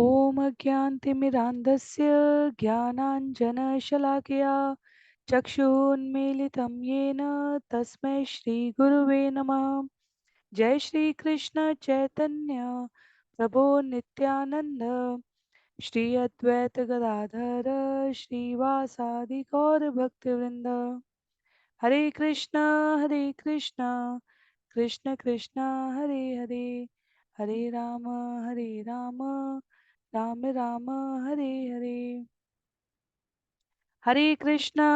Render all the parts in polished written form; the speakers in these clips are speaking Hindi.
ॐ अज्ञानतिमिरान्धस्य ज्ञानाञ्जनशलाकया चक्षुन्मीलितं येन तस्मै श्रीगुरुवे नमः। जय श्री कृष्ण चैतन्य प्रभो नित्यानंद श्री अद्वैत गदाधर श्रीवासादि गौर भक्तवृंद। हरे कृष्णा कृष्ण कृष्णा हरे हरे, हरे राम राम राम हरे हरे। हरे कृष्णा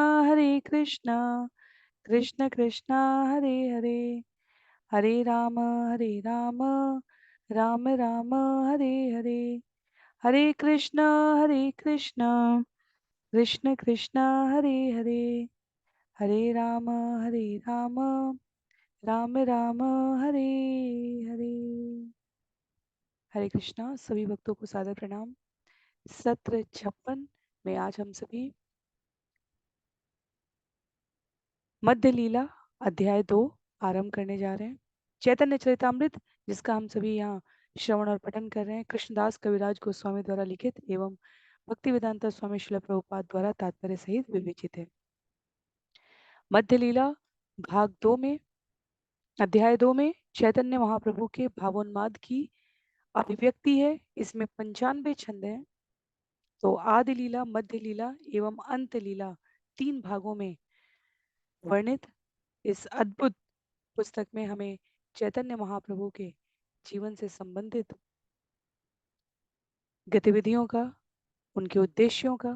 कृष्ण कृष्णा हरे हरे, हरे राम राम राम हरे हरे। हरे कृष्णा कृष्ण कृष्णा हरे हरे, हरे राम राम राम हरे हरे। हरे कृष्णा। सभी भक्तों को सादर प्रणाम। सत्र 56 में आज हम सभी मध्य लीला अध्याय 2 आरंभ करने जा रहे हैं। चैतन्य चरितामृत, जिसका हम सभी यहाँ श्रवण और पठन कर रहे हैं, कृष्णदास कविराज गोस्वामी द्वारा लिखित एवं भक्ति वेदांता स्वामी श्रील प्रभुपाद द्वारा तात्पर्य सहित विवेचित है। मध्य लीला भाग 2 में, अध्याय 2 में चैतन्य महाप्रभु के भावोन्माद की अभिव्यक्ति है। इसमें 95 छंद हैं। तो आदि लीला, मध्य लीला एवं अंत लीला 3 भागों में वर्णित इस अद्भुत पुस्तक में हमें चैतन्य महाप्रभु के जीवन से संबंधित गतिविधियों का, उनके उद्देश्यों का,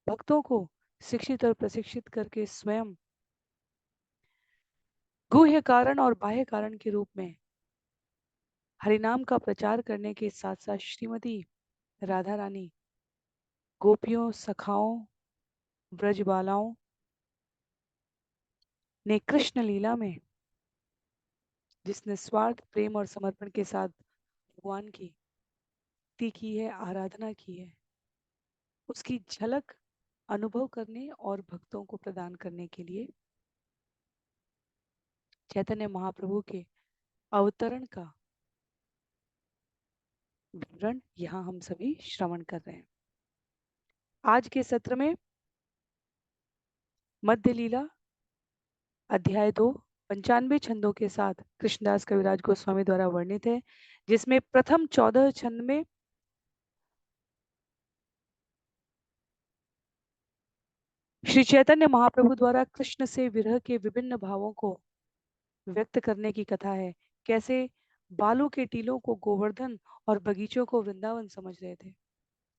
भक्तों को शिक्षित और प्रशिक्षित करके स्वयं गुह्य कारण और बाह्य कारण के रूप में हरिनाम का प्रचार करने के साथ साथ श्रीमती राधा रानी गोपियों, सखाओं, ब्रजबालाओं ने कृष्ण लीला में जिस निस्वार्थ प्रेम और समर्पण के साथ भगवान की स्तुति की है, आराधना की है, उसकी झलक अनुभव करने और भक्तों को प्रदान करने के लिए चैतन्य महाप्रभु के अवतरण का विवरण यहाँ हम सभी श्रवण कर रहे हैं। आज के सत्र में मध्य लीला अध्याय 2 95 छंदों के साथ कृष्णदास कविराज गोस्वामी द्वारा वर्णित है, जिसमें प्रथम 14 छंद में श्री चैतन्य महाप्रभु द्वारा कृष्ण से विरह के विभिन्न भावों को व्यक्त करने की कथा है। कैसे बालू के टीलों को गोवर्धन और बगीचों को वृंदावन समझ रहे थे।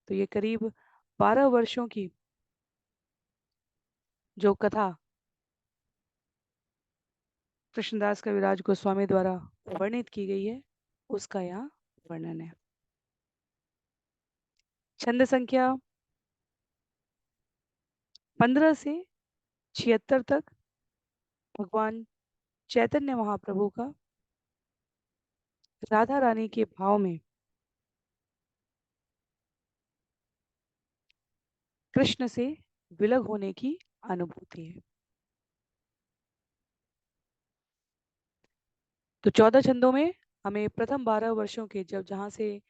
तो ये करीब 12 वर्षों की जो कथा कृष्णदास कविराज गोस्वामी द्वारा वर्णित की गई है, उसका यहाँ वर्णन है। छंद संख्या 15 से 76 तक भगवान चैतन्य महाप्रभु का राधा रानी के भाव में कृष्ण से विलग होने की अनुभूति है। तो 14 छंदों में हमें प्रथम 12 वर्षों के जहाँ से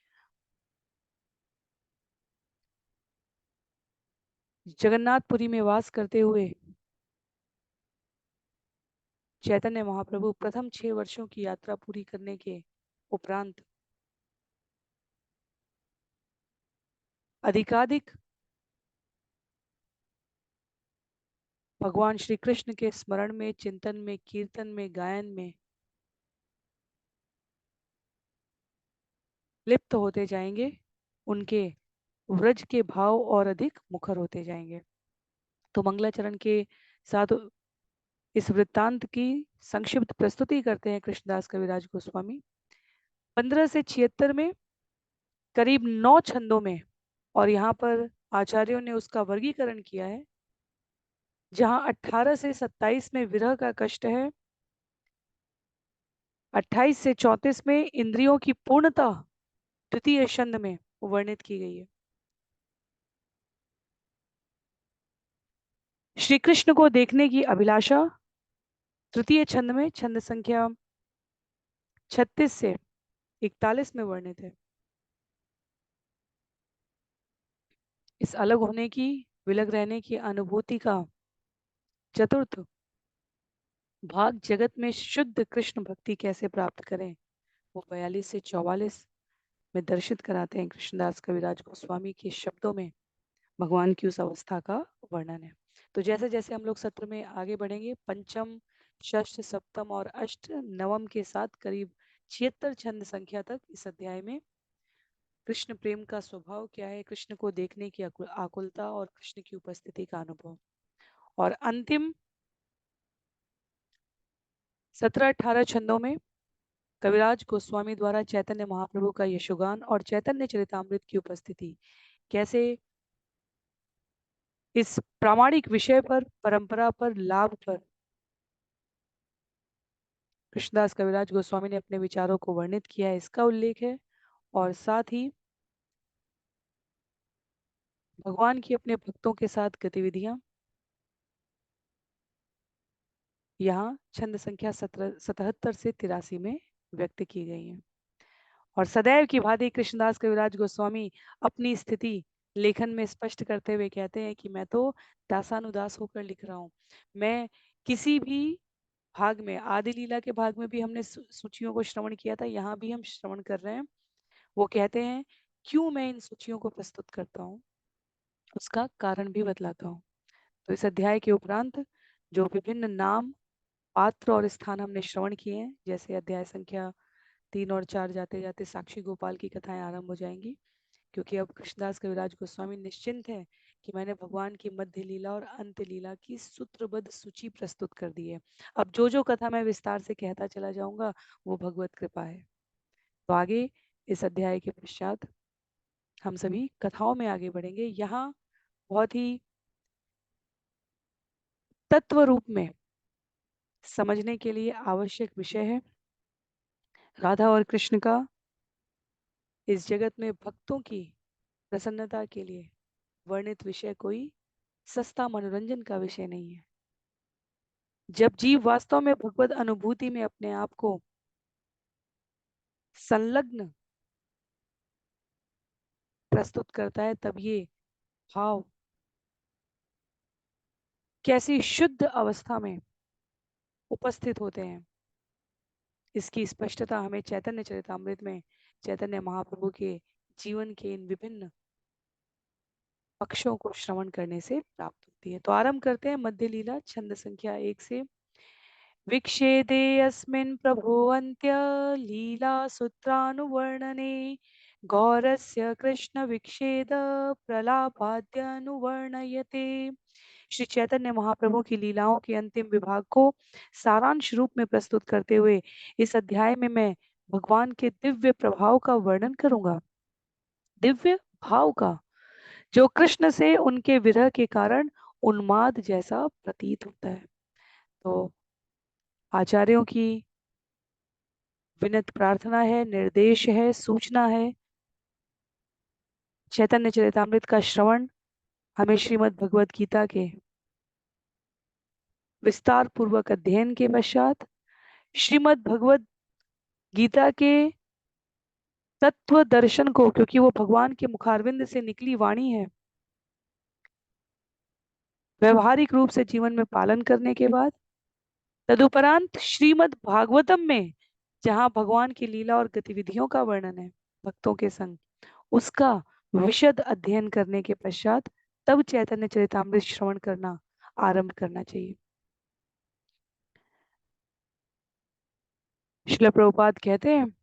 जगन्नाथपुरी में वास करते हुए चैतन्य महाप्रभु प्रथम 6 वर्षों की यात्रा पूरी करने के उपरांत अधिकाधिक भगवान श्री कृष्ण के स्मरण में, चिंतन में, कीर्तन में, गायन में लिप्त होते जाएंगे। उनके व्रज के भाव और अधिक मुखर होते जाएंगे। तो मंगलाचरण के साथ इस वृत्तांत की संक्षिप्त प्रस्तुति करते हैं कृष्णदास कविराज गोस्वामी। 15 से 76 में करीब 9 छंदों में, और यहाँ पर आचार्यों ने उसका वर्गीकरण किया है। जहाँ 18 से 27 में विरह का कष्ट है, 28 से 34 में इंद्रियों की पूर्णता द्वितीय छंद में वर्णित की गई है। श्री कृष्ण को देखने की अभिलाषा तृतीय छंद में, छंद संख्या 36 से 41 में वर्णित है। इस अलग होने की, विलग रहने की अनुभूति का चतुर्थ भाग जगत में शुद्ध कृष्ण भक्ति कैसे प्राप्त करें, वो 42 से 44 में दर्शित कराते हैं। कृष्णदास कविराज गोस्वामी के शब्दों में भगवान की उस अवस्था का वर्णन है। तो जैसे जैसे हम लोग सत्र में आगे बढ़ेंगे, पंचम, षष्ठ, सप्तम और अष्ट नवम के साथ करीब 76 छंद संख्या तक इस अध्याय में कृष्ण प्रेम का स्वभाव क्या है, कृष्ण को देखने की आकुलता और कृष्ण की उपस्थिति का अनुभव, और अंतिम 17-18 छंदों में कविराज गोस्वामी द्वारा चैतन्य महाप्रभु का यशोगान और चैतन्य चरितामृत की उपस्थिति कैसे इस प्रामाणिक विषय पर, परंपरा पर, लाभ पर कृष्णदास कविराज गोस्वामी ने अपने विचारों को वर्णित किया है, इसका उल्लेख है। और साथ ही भगवान की अपने भक्तों के साथ गतिविधियां यहाँ छंद संख्या 77 से 83 में व्यक्त की गई हैं। और सदैव की भांति कृष्णदास कविराज गोस्वामी अपनी स्थिति लेखन में स्पष्ट करते हुए कहते हैं कि मैं तो दासानुदास होकर लिख रहा हूँ। मैं किसी भी भाग में, आदि लीला के भाग में भी हमने सूचियों को श्रवण किया था, यहाँ भी हम श्रवण कर रहे हैं। वो कहते हैं क्यों मैं इन सूचियों को प्रस्तुत करता हूँ, उसका कारण भी बतलाता हूँ। तो इस अध्याय के उपरांत जो विभिन्न नाम, पात्र और स्थान हमने श्रवण किए हैं, जैसे अध्याय संख्या 3 और 4 जाते जाते साक्षी गोपाल की कथाएं आरंभ हो जाएंगी, क्योंकि अब कृष्णदास कविराज गोस्वामी निश्चिंत है कि मैंने भगवान की मध्य लीला और अंत लीला की सूत्रबद्ध सूची प्रस्तुत कर दी है। अब जो जो कथा मैं विस्तार से कहता चला जाऊंगा वो भगवत कृपा है। तो आगे इस अध्याय के पश्चात हम सभी कथाओं में आगे बढ़ेंगे। यहाँ बहुत ही तत्व रूप में समझने के लिए आवश्यक विषय है राधा और कृष्ण का इस जगत में भक्तों की प्रसन्नता के लिए वर्णित विषय कोई सस्ता मनोरंजन का विषय नहीं है। जब जीव वास्तव में भगवत अनुभूति में अपने आप को संलग्न प्रस्तुत करता है, तब ये भाव कैसी शुद्ध अवस्था में उपस्थित होते हैं, इसकी स्पष्टता हमें चैतन्य चरितामृत में चैतन्य महाप्रभु के जीवन के इन विभिन्न पक्षों को श्रवण करने से प्राप्त होती है। तो आरंभ करते हैं मध्य लीला छंद संख्या 1 से। विक्षेदे अस्मिन् प्रभो अन्त्य लीला सूत्रानुवर्णने गौरस्य कृष्ण विक्षेद प्रलापाद्यनुवर्णयते। श्री चैतन्य महाप्रभु की लीलाओं के अंतिम विभाग को सारांश रूप में प्रस्तुत करते हुए इस अध्याय में मैं भगवान के दिव्य प्रभाव का वर्णन करूंगा, दिव्य भाव का, जो कृष्ण से उनके विरह के कारण उन्माद जैसा प्रतीत होता है। तो आचार्यों की विनत प्रार्थना है, निर्देश है, सूचना है, चैतन्य चरितामृत का श्रवण हमें श्रीमद् भगवद गीता के विस्तार पूर्वक अध्ययन के पश्चात श्रीमद् भगवद गीता के तत्व दर्शन को, क्योंकि वो भगवान के मुखारविंद से निकली वाणी है, व्यवहारिक रूप से जीवन में पालन करने के बाद तदुपरांत श्रीमद् भागवतम में जहाँ भगवान की लीला और गतिविधियों का वर्णन है भक्तों के संग, उसका विशद अध्ययन करने के पश्चात तब चैतन्य चरितामृत श्रवण करना आरंभ करना चाहिए। श्रील प्रभुपाद कहते हैं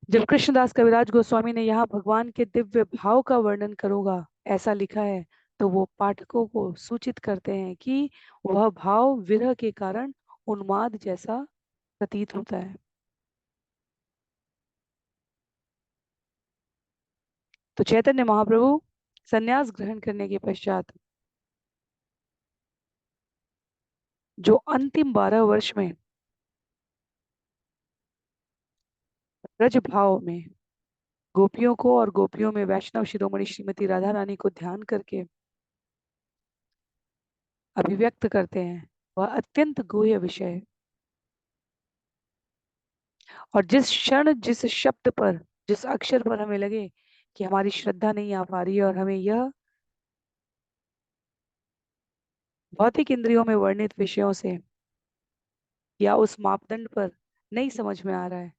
जब कृष्णदास कविराज गोस्वामी ने यहाँ भगवान के दिव्य भाव का वर्णन करूंगा ऐसा लिखा है, तो वो पाठकों को सूचित करते हैं कि वह भाव विरह के कारण उन्माद जैसा प्रतीत होता है। तो चैतन्य महाप्रभु संन्यास ग्रहण करने के पश्चात जो अंतिम 12 वर्ष में ब्रज भाव में गोपियों को और गोपियों में वैष्णव शिरोमणि श्रीमती राधा रानी को ध्यान करके अभिव्यक्त करते हैं, वह अत्यंत गुह्य विषय है। और जिस क्षण, जिस शब्द पर, जिस अक्षर पर हमें लगे कि हमारी श्रद्धा नहीं आ पा रही है और हमें यह भौतिक इंद्रियों में वर्णित विषयों से या उस मापदंड पर नहीं समझ में आ रहा है।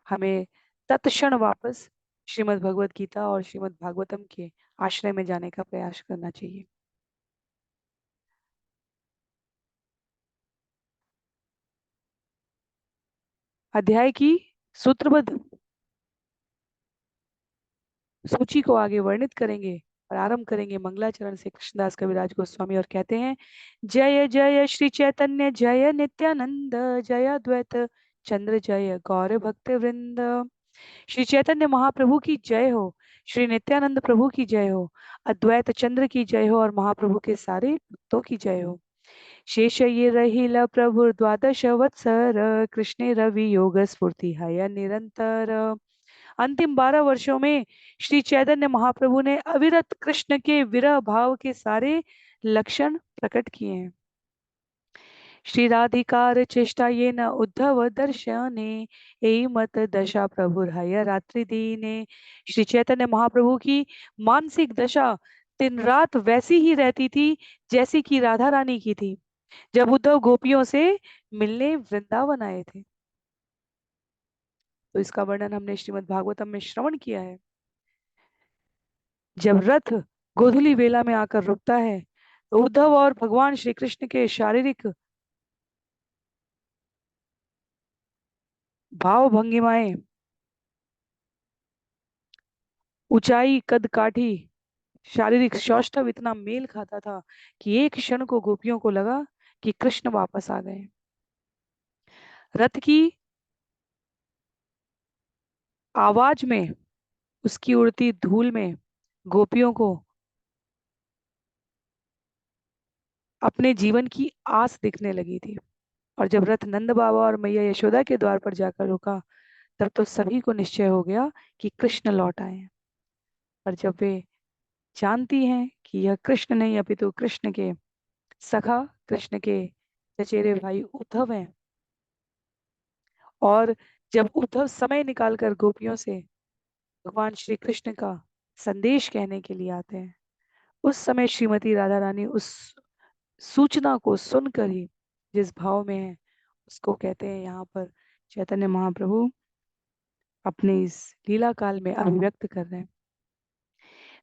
हमें तत्क्षण वापस श्रीमद् भगवत गीता और श्रीमद् भागवतम के आश्रय में जाने का प्रयास करना चाहिए। अध्याय की सूत्रबद्ध सूची को आगे वर्णित करेंगे। प्रारंभ करेंगे मंगलाचरण से कृष्णदास कविराज गोस्वामी और कहते हैं, जय जय श्री चैतन्य जय नित्यानंद जय अद्वैत चंद्र जय गौर भक्त वृंद। श्री चैतन्य महाप्रभु की जय हो, श्री नित्यानंद प्रभु की जय हो, अद्वैत चंद्र की जय हो और महाप्रभु के सारे भक्तों की जय हो। शेष ये रहिला प्रभु द्वादश वत्सर कृष्ण रवि योग स्फूर्ति हय निरंतर। अंतिम 12 वर्षों में श्री चैतन्य महाप्रभु ने अविरत कृष्ण के विरह भाव के सारे लक्षण प्रकट किए हैं। श्री राधिकार चेष्टा ये न उद्धव दर्शने एई मत दशा प्रभु हय रात्रि दीने। श्री चैतन्य महाप्रभु की मानसिक दशा दिन रात वैसी ही रहती थी जैसी कि राधा रानी की थी जब उद्धव गोपियों से मिलने वृंदावन आए थे। तो इसका वर्णन हमने श्रीमद् भागवतम में श्रवण किया है। जब रथ गोधूली वेला में आकर रुकता है तो उद्धव और भगवान श्री कृष्ण के शारीरिक भाव भंगिमाएं, ऊंचाई, कद काठी, शारीरिक सौष्ठव इतना मेल खाता था कि एक क्षण को गोपियों को लगा कि कृष्ण वापस आ गए। रथ की आवाज में, उसकी उड़ती धूल में गोपियों को अपने जीवन की आस दिखने लगी थी। और जब रथ नंद बाबा और मैया यशोदा के द्वार पर जाकर रुका तब तो सभी को निश्चय हो गया कि कृष्ण लौट आए हैं। और जब वे जानती हैं कि यह कृष्ण नहीं अपितु कृष्ण के सखा, कृष्ण के चचेरे भाई उद्धव हैं, और जब उद्धव समय निकालकर गोपियों से भगवान श्री कृष्ण का संदेश कहने के लिए आते हैं, उस समय श्रीमती राधा रानी उस सूचना को सुनकर ही जिस भाव में है उसको कहते हैं यहाँ पर चैतन्य महाप्रभु अपने इस लीला काल में अभिव्यक्त कर रहे हैं।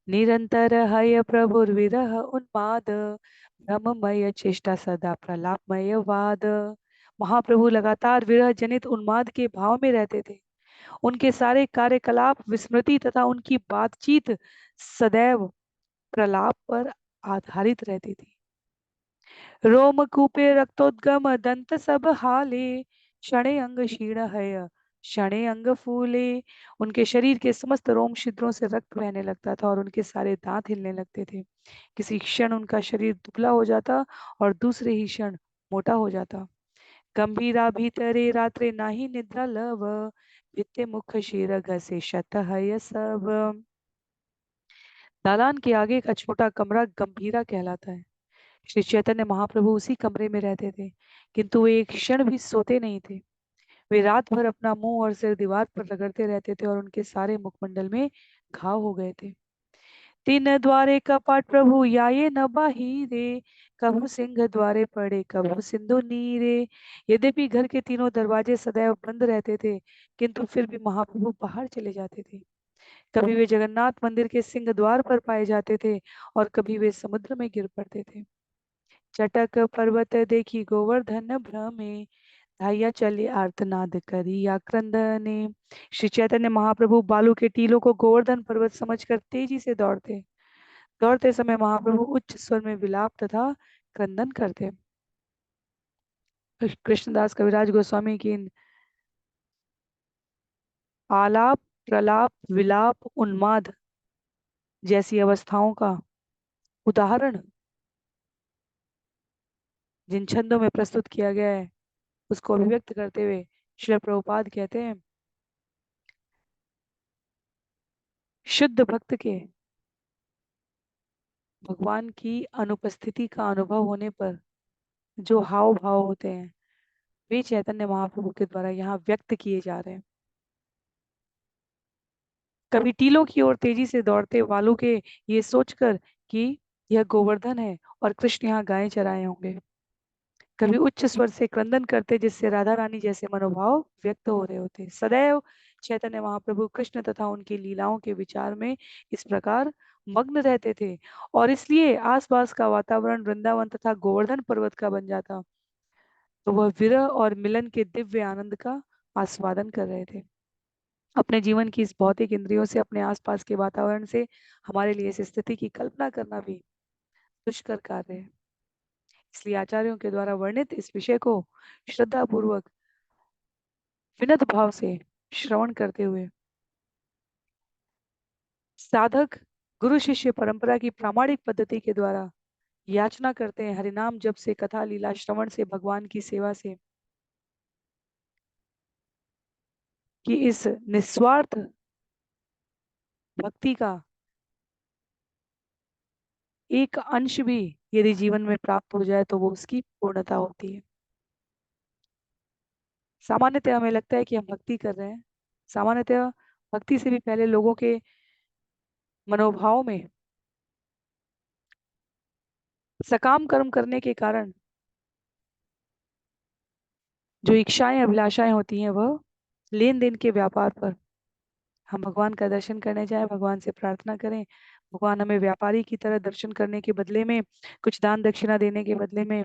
निरंतर हय प्रभुर्विरह उन्माद भ्रममय चेष्टा सदा प्रलापमय वाद। महाप्रभु लगातार विरह जनित उन्माद के भाव में रहते थे। उनके सारे कार्यकलाप विस्मृति तथा उनकी बातचीत सदैव प्रलाप पर आधारित रहती थी। रोमकूपे रक्तोद्गम दंत सब हाले क्षणे अंग क्षीण है क्षणे अंग फूले। उनके शरीर के समस्त रोम छिद्रों से रक्त बहने लगता था और उनके सारे दांत हिलने लगते थे। किसी क्षण उनका शरीर दुबला हो जाता और दूसरे ही क्षण मोटा हो जाता। गंभीरा भीतरे रात्रे नाही निद्रा लव भित्ते मुख शीर घसे शत हय सब। दालान के आगे का छोटा कमरा गंभीरा कहलाता है। श्री चैतन्य महाप्रभु उसी कमरे में रहते थे, किंतु वे एक क्षण भी सोते नहीं थे। वे रात भर अपना मुंह और सिर दीवार पर रगड़ते रहते थे और उनके सारे मुखमंडल में घाव हो गए थे। तीन द्वारे कपाट प्रभु याये न बाहिरे कभु सिंह द्वारे पड़े कभु सिंधु नीरे। यद्यपि घर के तीनों दरवाजे सदैव बंद रहते थे किंतु फिर भी महाप्रभु बाहर चले जाते थे। कभी वे जगन्नाथ मंदिर के सिंह द्वार पर पाए जाते थे और कभी वे समुद्र में गिर पड़ते थे। चटक पर्वत देखी गोवर्धन भ्रमे धाइया चले आर्तनाद करी आक्रंदने। श्री चैतन्य महाप्रभु बालू के टीलों को गोवर्धन पर्वत समझकर तेजी से दौड़ते। दौड़ते समय महाप्रभु उच्च स्वर में विलाप तथा क्रंदन करते। कृष्णदास कविराज गोस्वामी की इन आलाप, प्रलाप, विलाप, उन्माद जैसी अवस्थाओं का उदाहरण जिन छंदों में प्रस्तुत किया गया है उसको अभिव्यक्त करते हुए श्रील प्रभुपाद कहते हैं, शुद्ध भक्त के भगवान की अनुपस्थिति का अनुभव होने पर जो हाव भाव होते हैं वे चैतन्य महाप्रभु के द्वारा यहाँ व्यक्त किए जा रहे हैं। कभी टीलों की ओर तेजी से दौड़ते वालों के ये सोचकर कि यह गोवर्धन है और कृष्ण यहाँ गायें चराए होंगे, कभी उच्च स्वर से क्रंदन करते जिससे राधा रानी जैसे मनोभाव व्यक्त हो रहे होते। सदैव चैतन्य महाप्रभु कृष्ण तथा उनकी लीलाओं के विचार में इस प्रकार मग्न रहते थे और इसलिए आसपास का वातावरण वृंदावन तथा गोवर्धन पर्वत का बन जाता। तो वह विरह और मिलन के दिव्य आनंद का आस्वादन कर रहे थे। अपने जीवन की इस भौतिक इंद्रियों से, अपने आसपास के वातावरण से हमारे लिए इस स्थिति की कल्पना करना भी दुष्कर कार्य है। इसलिए आचार्यों के द्वारा वर्णित इस विषय को श्रद्धा पूर्वक विनत भाव से श्रवण करते हुए साधक गुरु शिष्य परंपरा की प्रामाणिक पद्धति के द्वारा याचना करते हैं, हरिनाम जप से, कथा लीला श्रवण से, भगवान की सेवा से, कि इस निस्वार्थ भक्ति का एक अंश भी यदि जीवन में प्राप्त हो जाए तो वो उसकी पूर्णता होती है। सामान्यतः हमें लगता है कि हम भक्ति कर रहे हैं, सामान्यतः भक्ति से भी पहले लोगों के मनोभाव में सकाम कर्म करने के कारण जो इच्छाएं अभिलाषाएं होती हैं वह लेन देन के व्यापार पर, हम भगवान का दर्शन करने जाएं, भगवान से प्रार्थना करें, भगवान हमें व्यापारी की तरह दर्शन करने के बदले में, कुछ दान दक्षिणा देने के बदले में,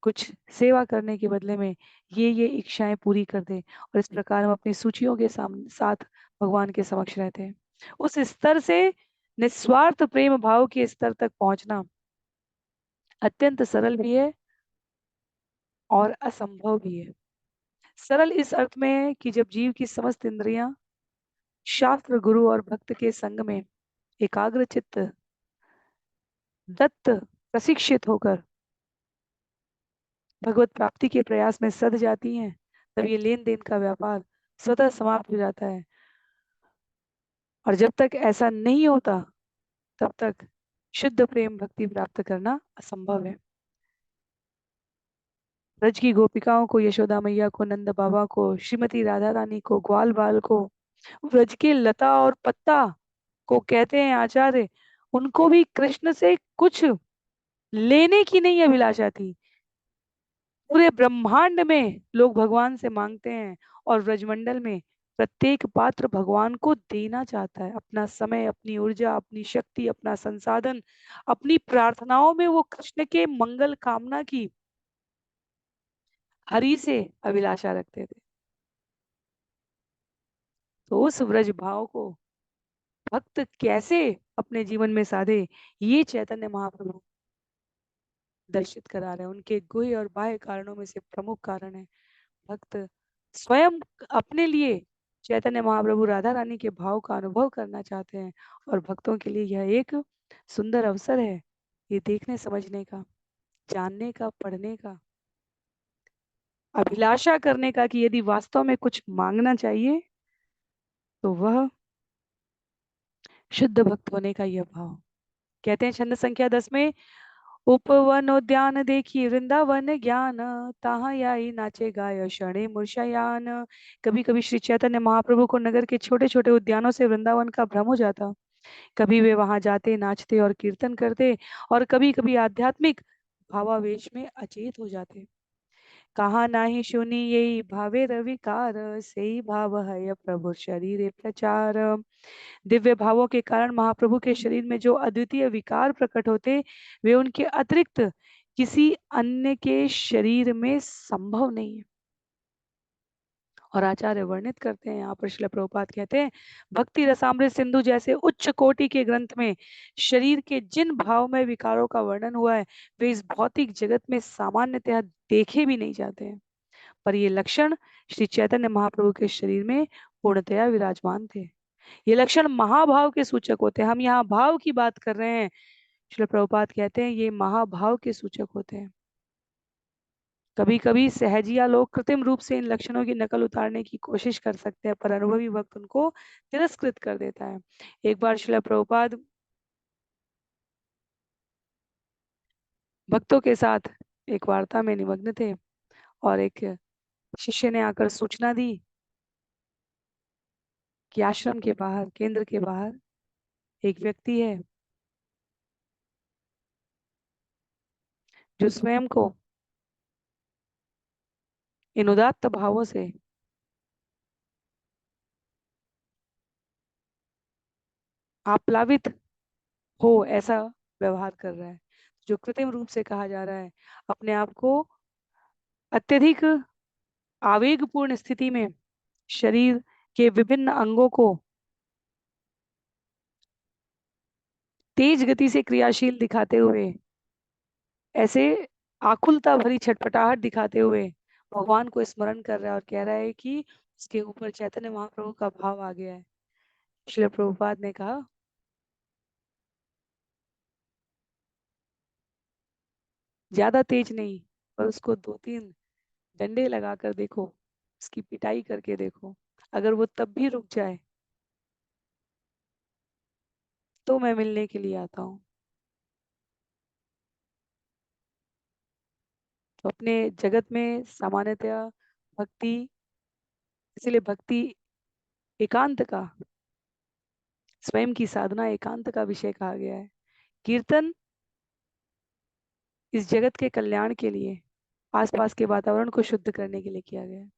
कुछ सेवा करने के बदले में ये इच्छाएं पूरी कर दे, और इस प्रकार हम अपनी सूचियों के साथ भगवान के समक्ष रहते हैं। उस स्तर से निस्वार्थ प्रेम भाव के स्तर तक पहुंचना अत्यंत सरल भी है और असंभव भी है। सरल इस अर्थ में है कि जब जीव की समस्त इंद्रियां शास्त्र गुरु और भक्त के संग में एकाग्र चित्त दत्त प्रशिक्षित होकर भगवत प्राप्ति के प्रयास में सध जाती हैं, तब ये लेन देन का व्यापार स्वतः समाप्त हो जाता है। और जब तक ऐसा नहीं होता तब तक शुद्ध प्रेम भक्ति प्राप्त करना असंभव है। ब्रज की गोपिकाओं को, यशोदा मैया को, नंद बाबा को, श्रीमती राधा रानी को, ग्वाल बाल को, ब्रज के लता और पत्ता को कहते हैं आचार्य, उनको भी कृष्ण से कुछ लेने की नहीं अभिलाषा थी। पूरे ब्रह्मांड में लोग भगवान से मांगते हैं और ब्रजमंडल में प्रत्येक पात्र भगवान को देना चाहता है अपना समय, अपनी ऊर्जा, अपनी शक्ति, अपना संसाधन, अपनी प्रार्थनाओं में वो कृष्ण के मंगल कामना की हरि से अभिलाषा रखते थे। तो उस ब्रज भाव को भक्त कैसे अपने जीवन में साधे, ये चैतन्य महाप्रभु दर्शित करा रहे हैं। उनके गुह्य और बाह्य कारणों में से प्रमुख कारण है भक्त स्वयं अपने लिए चैतन्य महाप्रभु राधा रानी के भाव का अनुभव करना चाहते हैं, और भक्तों के लिए यह एक सुंदर अवसर है ये देखने समझने का, जानने का, पढ़ने का, अभिलाषा करने का कि यदि वास्तव में कुछ मांगना चाहिए तो वह शुद्ध भक्त होने का यह भाव। कहते हैं छंद संख्या 10 में, उपवन उद्यान देखी वृंदावन ज्ञान, ताहा याई नाचे गाय शणे मूर्छायान। कभी कभी श्री चैतन्य महाप्रभु को नगर के छोटे छोटे उद्यानों से वृंदावन का भ्रम हो जाता। कभी वे वहां जाते, नाचते और कीर्तन करते, और कभी कभी आध्यात्मिक भावावेश में अचेत हो जाते। कहा नाही सुनी यही भावे रविकार, सही भाव है प्रभु शरीर प्रचार। दिव्य भावों के कारण महाप्रभु के शरीर में जो अद्वितीय विकार प्रकट होते, वे उनके अतिरिक्त किसी अन्य के शरीर में संभव नहीं है। और आचार्य वर्णित करते हैं, यहाँ पर श्रील प्रभुपाद कहते हैं, भक्ति रसामृत सिंधु जैसे उच्च कोटि के ग्रंथ में शरीर के जिन भाव में विकारों का वर्णन हुआ है, वे इस भौतिक जगत में सामान्यतः देखे भी नहीं जाते हैं। पर ये लक्षण श्री चैतन्य महाप्रभु के शरीर में पूर्णतया विराजमान थे। ये लक्षण महाभाव के सूचक होते हैं। हम यहाँ भाव की बात कर रहे हैं, श्रील प्रभुपाद कहते हैं ये महाभाव के सूचक होते हैं। कभी कभी सहजिया लोग कृत्रिम रूप से इन लक्षणों की नकल उतारने की कोशिश कर सकते हैं, पर अनुभवी वक्त उनको तिरस्कृत कर देता है। एक बार श्रील प्रभुपाद भक्तों के साथ एक वार्ता में निमग्न थे, और एक शिष्य ने आकर सूचना दी कि आश्रम के बाहर, केंद्र के बाहर एक व्यक्ति है जो स्वयं को इन उदात्त भावों से आप्लावित हो ऐसा व्यवहार कर रहा है, जो कृत्रिम रूप से कहा जा रहा है, अपने आप को अत्यधिक आवेगपूर्ण स्थिति में शरीर के विभिन्न अंगों को तेज गति से क्रियाशील दिखाते हुए, ऐसे आकुलता भरी छटपटाहट दिखाते हुए भगवान को स्मरण कर रहा है और कह रहा है कि उसके ऊपर चैतन्य महाप्रभु का भाव आ गया है। श्रील प्रभुपाद ने कहा, ज्यादा तेज नहीं, पर उसको 2-3 डंडे लगाकर देखो, उसकी पिटाई करके देखो, अगर वो तब भी रुक जाए तो मैं मिलने के लिए आता हूँ। तो अपने जगत में सामान्यतया भक्ति, इसीलिए भक्ति एकांत का, स्वयं की साधना एकांत का विषय कहा गया है। कीर्तन इस जगत के कल्याण के लिए, आसपास के वातावरण को शुद्ध करने के लिए किया गया है।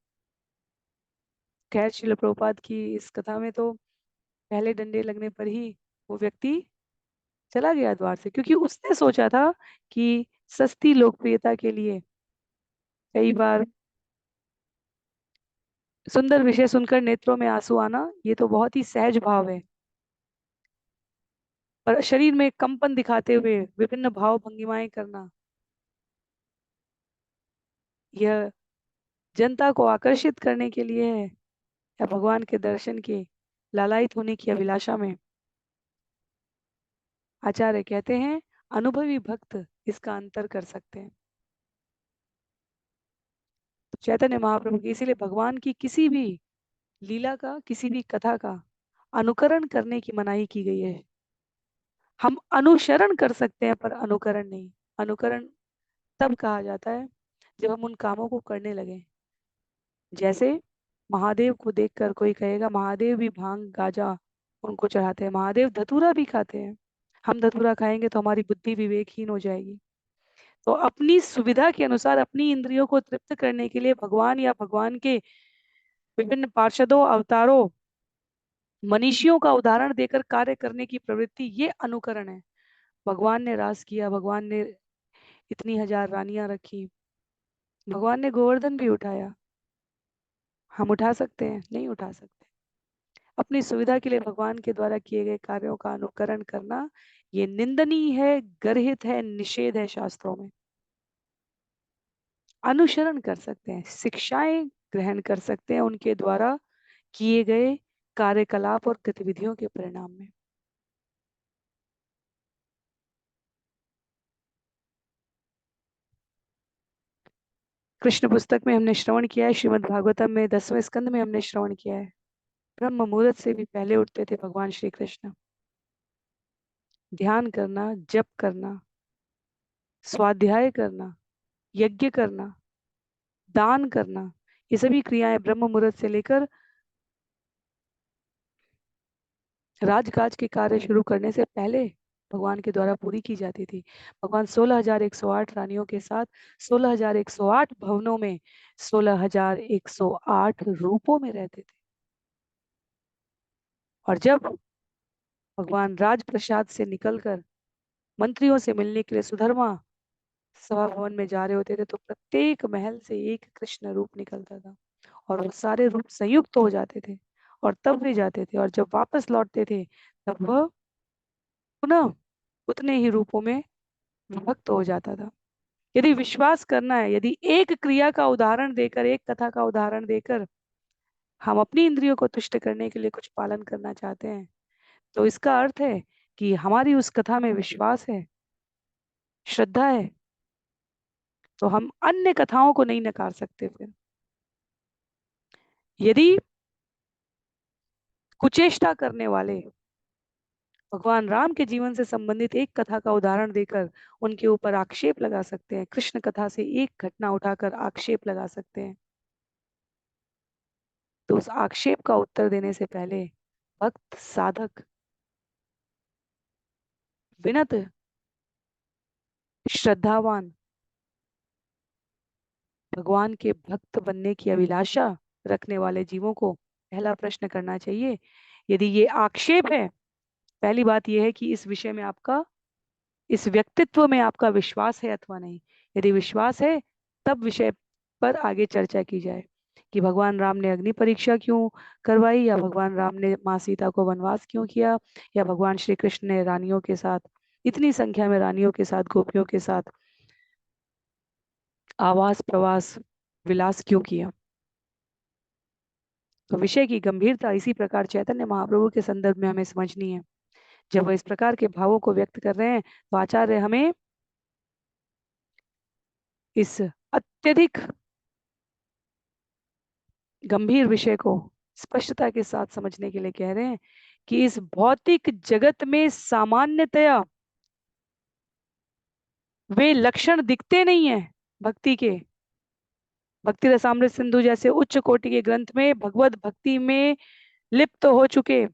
खैर, श्रील प्रभुपाद की इस कथा में तो पहले डंडे लगने पर ही वो व्यक्ति चला गया द्वार से, क्योंकि उसने सोचा था कि सस्ती लोकप्रियता के लिए कई बार सुंदर विषय सुनकर नेत्रों में आंसू आना, ये तो बहुत ही सहज भाव है, पर शरीर में कंपन दिखाते हुए विभिन्न भाव भंगिमाएं करना, यह जनता को आकर्षित करने के लिए है या भगवान के दर्शन के लालायित होने की अभिलाषा में? आचार्य कहते हैं अनुभवी भक्त इसका अंतर कर सकते हैं। तो चैतन्य महाप्रभु की, इसीलिए भगवान की किसी भी लीला का, किसी भी कथा का अनुकरण करने की मनाही की गई है। हम अनुसरण कर सकते हैं पर अनुकरण नहीं। अनुकरण तब कहा जाता है जब हम उन कामों को करने लगे। जैसे महादेव को देखकर कोई कहेगा महादेव भी भांग गाजा उनको चढ़ाते हैं, महादेव धतूरा भी खाते हैं, हम धतूरा खाएंगे तो हमारी बुद्धि विवेकहीन हो जाएगी। तो अपनी सुविधा के अनुसार अपनी इंद्रियों को तृप्त करने के लिए भगवान या भगवान के विभिन्न पार्षदों, अवतारों, मनीषियों का उदाहरण देकर कार्य करने की प्रवृत्ति, ये अनुकरण है। भगवान ने रास किया, भगवान ने इतनी हजार रानियां रखी, भगवान ने गोवर्धन भी उठाया, हम उठा सकते हैं? नहीं उठा सकते। अपनी सुविधा के लिए भगवान के द्वारा किए गए कार्यों का अनुकरण करना ये निंदनीय है, गर्हित है, निषेध है शास्त्रों में। अनुसरण कर सकते हैं, शिक्षाएं ग्रहण कर सकते हैं उनके द्वारा किए गए कार्यकलाप और गतिविधियों के परिणाम में। कृष्ण पुस्तक में हमने श्रवण किया है, श्रीमद् भागवतम में 10वें स्कंद में हमने श्रवण किया है, ब्रह्म मुहूर्त से भी पहले उठते थे भगवान श्री कृष्ण। ध्यान करना, जप करना, स्वाध्याय करना, यज्ञ करना, दान करना, ये सभी क्रियाएं ब्रह्म मुहूर्त से लेकर राजकाज के कार्य शुरू करने से पहले भगवान के द्वारा पूरी की जाती थी। भगवान 16,108 रानियों के साथ 16,108 भवनों में 16,108 रूपों में रहते थे। और जब भगवान राजप्रसाद से निकलकर मंत्रियों से मिलने के लिए सुधर्मा सभा भवन में जा रहे होते थे, तो प्रत्येक महल से एक कृष्ण रूप निकलता था और वो सारे रूप संयुक्त हो जाते थे और तब वे जाते थे, और जब वापस लौटते थे तब वह पुनः उतने ही रूपों में विभक्त हो जाता था। यदि विश्वास करना है, यदि एक क्रिया का उदाहरण देकर, एक कथा का उदाहरण देकर हम अपनी इंद्रियों को तुष्ट करने के लिए कुछ पालन करना चाहते हैं, तो इसका अर्थ है कि हमारी उस कथा में विश्वास है, श्रद्धा है, तो हम अन्य कथाओं को नहीं नकार सकते। फिर यदि कुचेष्टा करने वाले भगवान राम के जीवन से संबंधित एक कथा का उदाहरण देकर उनके ऊपर आक्षेप लगा सकते हैं, कृष्ण कथा से एक घटना उठाकर आक्षेप लगा सकते हैं, तो उस आक्षेप का उत्तर देने से पहले भक्त साधक विनत श्रद्धावान भगवान के भक्त बनने की अभिलाषा रखने वाले जीवों को पहला प्रश्न करना चाहिए। यदि ये आक्षेप है, पहली बात यह है कि इस विषय में आपका, इस व्यक्तित्व में आपका विश्वास है अथवा नहीं। यदि विश्वास है तब विषय पर आगे चर्चा की जाए कि भगवान राम ने अग्नि परीक्षा क्यों करवाई, या भगवान राम ने माँ सीता को वनवास क्यों किया, या भगवान श्री कृष्ण ने रानियों के साथ, इतनी संख्या में रानियों के साथ, गोपियों के साथ आवास प्रवास विलास क्यों किया। तो विषय की गंभीरता इसी प्रकार चैतन्य महाप्रभु के संदर्भ में हमें समझनी है। जब वह इस प्रकार के भावों को व्यक्त कर रहे हैं तो आचार्य हमें इस अत्यधिक गंभीर विषय को स्पष्टता के साथ समझने के लिए कह रहे हैं कि इस भौतिक जगत में सामान्यतया वे लक्षण दिखते नहीं है भक्ति के। भक्ति रसामृत सिंधु जैसे उच्च कोटि के ग्रंथ में भगवत भक्ति में लिप्त हो चुके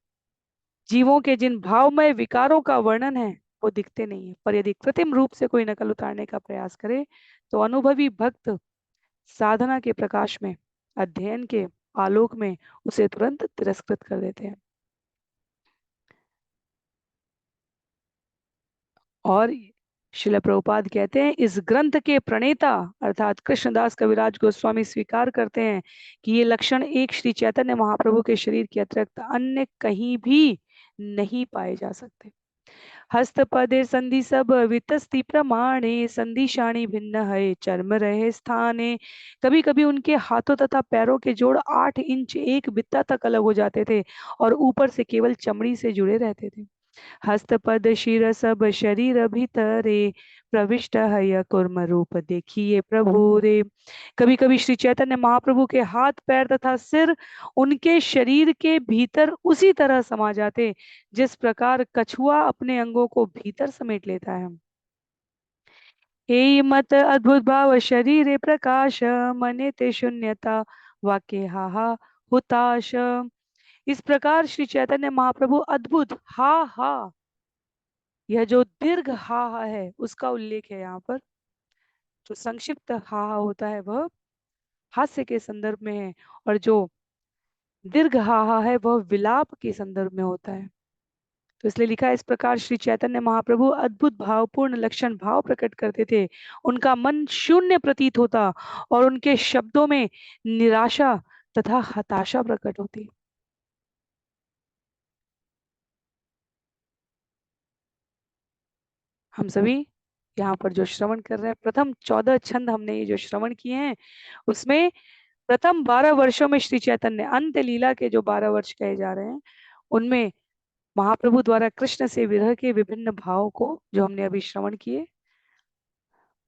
जीवों के जिन भावमय विकारों का वर्णन है वो दिखते नहीं है। पर यदि कृत्रिम रूप से कोई नकल उतारने का प्रयास करे तो अनुभवी भक्त साधना के प्रकाश में, अध्ययन के आलोक में उसे तुरंत तिरस्कृत कर देते हैं। और शिल प्रभुपाद कहते हैं इस ग्रंथ के प्रणेता अर्थात कृष्णदास कविराज गोस्वामी स्वीकार करते हैं कि ये लक्षण एक श्री चैतन्य महाप्रभु के शरीर के अतिरिक्त अन्य कहीं भी नहीं पाए जा सकते। हस्तपदे संधि सब वितस्ति प्रमाणे संधिशाणी भिन्न है चर्म रहे स्थाने। कभी कभी उनके हाथों तथा पैरों के जोड़ 8 इंच एक बित्ता तक अलग हो जाते थे और ऊपर से केवल चमड़ी से जुड़े रहते थे। हस्तपद शिर सब शरीर भीतरे प्रविष्ट है कुर्म रूप देखिए प्रभु रे। कभी कभी श्री चैतन्य महाप्रभु के हाथ पैर तथा सिर उनके शरीर के भीतर उसी तरह समा जाते जिस प्रकार कछुआ अपने अंगों को भीतर समेट लेता है। हे मत अद्भुत भाव शरीर प्रकाश मने ते शून्यता वाक्य हा हा हुताश। इस प्रकार श्री चैतन्य महाप्रभु अद्भुत हा हा, यह जो दीर्घ हा हा है उसका उल्लेख है यहाँ पर। जो संक्षिप्त हा हा होता है वह हास्य के संदर्भ में है, और जो दीर्घ हा हा है वह विलाप के संदर्भ में होता है। तो इसलिए लिखा है इस प्रकार श्री चैतन्य महाप्रभु अद्भुत भावपूर्ण लक्षण भाव प्रकट करते थे। उनका मन शून्य प्रतीत होता और उनके शब्दों में निराशा तथा हताशा प्रकट होती। हम सभी यहाँ पर जो श्रवण कर रहे हैं, प्रथम 14 छंद हमने ये जो श्रवण किए हैं उसमें प्रथम 12 वर्षों में श्री चैतन्य अंत लीला के जो 12 वर्ष कहे जा रहे हैं उनमें महाप्रभु द्वारा कृष्ण से विरह के विभिन्न भाव को जो हमने अभी श्रवण किए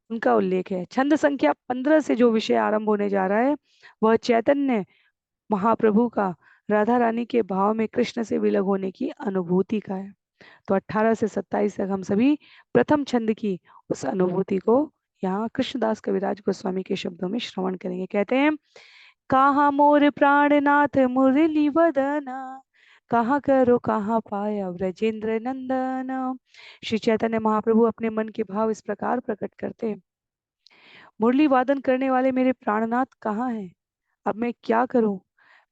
उनका उल्लेख है। छंद संख्या 15 से जो विषय आरंभ होने जा रहा है वह चैतन्य महाप्रभु का राधा रानी के भाव में कृष्ण से विलग होने की अनुभूति का है। तो 18 से 27 तक हम सभी प्रथम छंद की उस अनुभूति को यहाँ कृष्णदास कविराज गोस्वामी के शब्दों में श्रवण करेंगे। कहते हैं कहाँ मोर प्राणनाथ मुरली वदना कहाँ करो कहाँ पाया ब्रजेंद्र नंदन। श्री चैतन्य महाप्रभु अपने मन के भाव इस प्रकार प्रकट करते हैं, मुरली वादन करने वाले मेरे प्राणनाथ कहाँ हैं, अब मैं क्या करूं,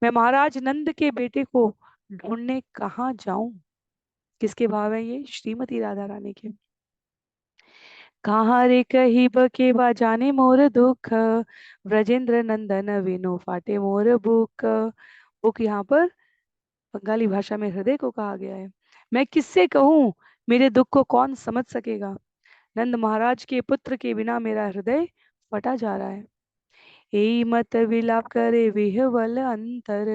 मैं महाराज नंद के बेटे को ढूंढने कहाँ जाऊं। किसके भाव है ये, श्रीमती राधा रानी के। कहाँ रे कही बके बा जाने मोर दुख ब्रजेंद्र नंदन विनो फाटे मोर बुक। बुक यहाँ पर बंगाली भाषा में हृदय को कहा गया है। मैं किससे कहूँ, मेरे दुख को कौन समझ सकेगा। नंद महाराज के पुत्र के बिना मेरा हृदय फटा जा रहा है। एई मत विलाप करे विह्वल अंतर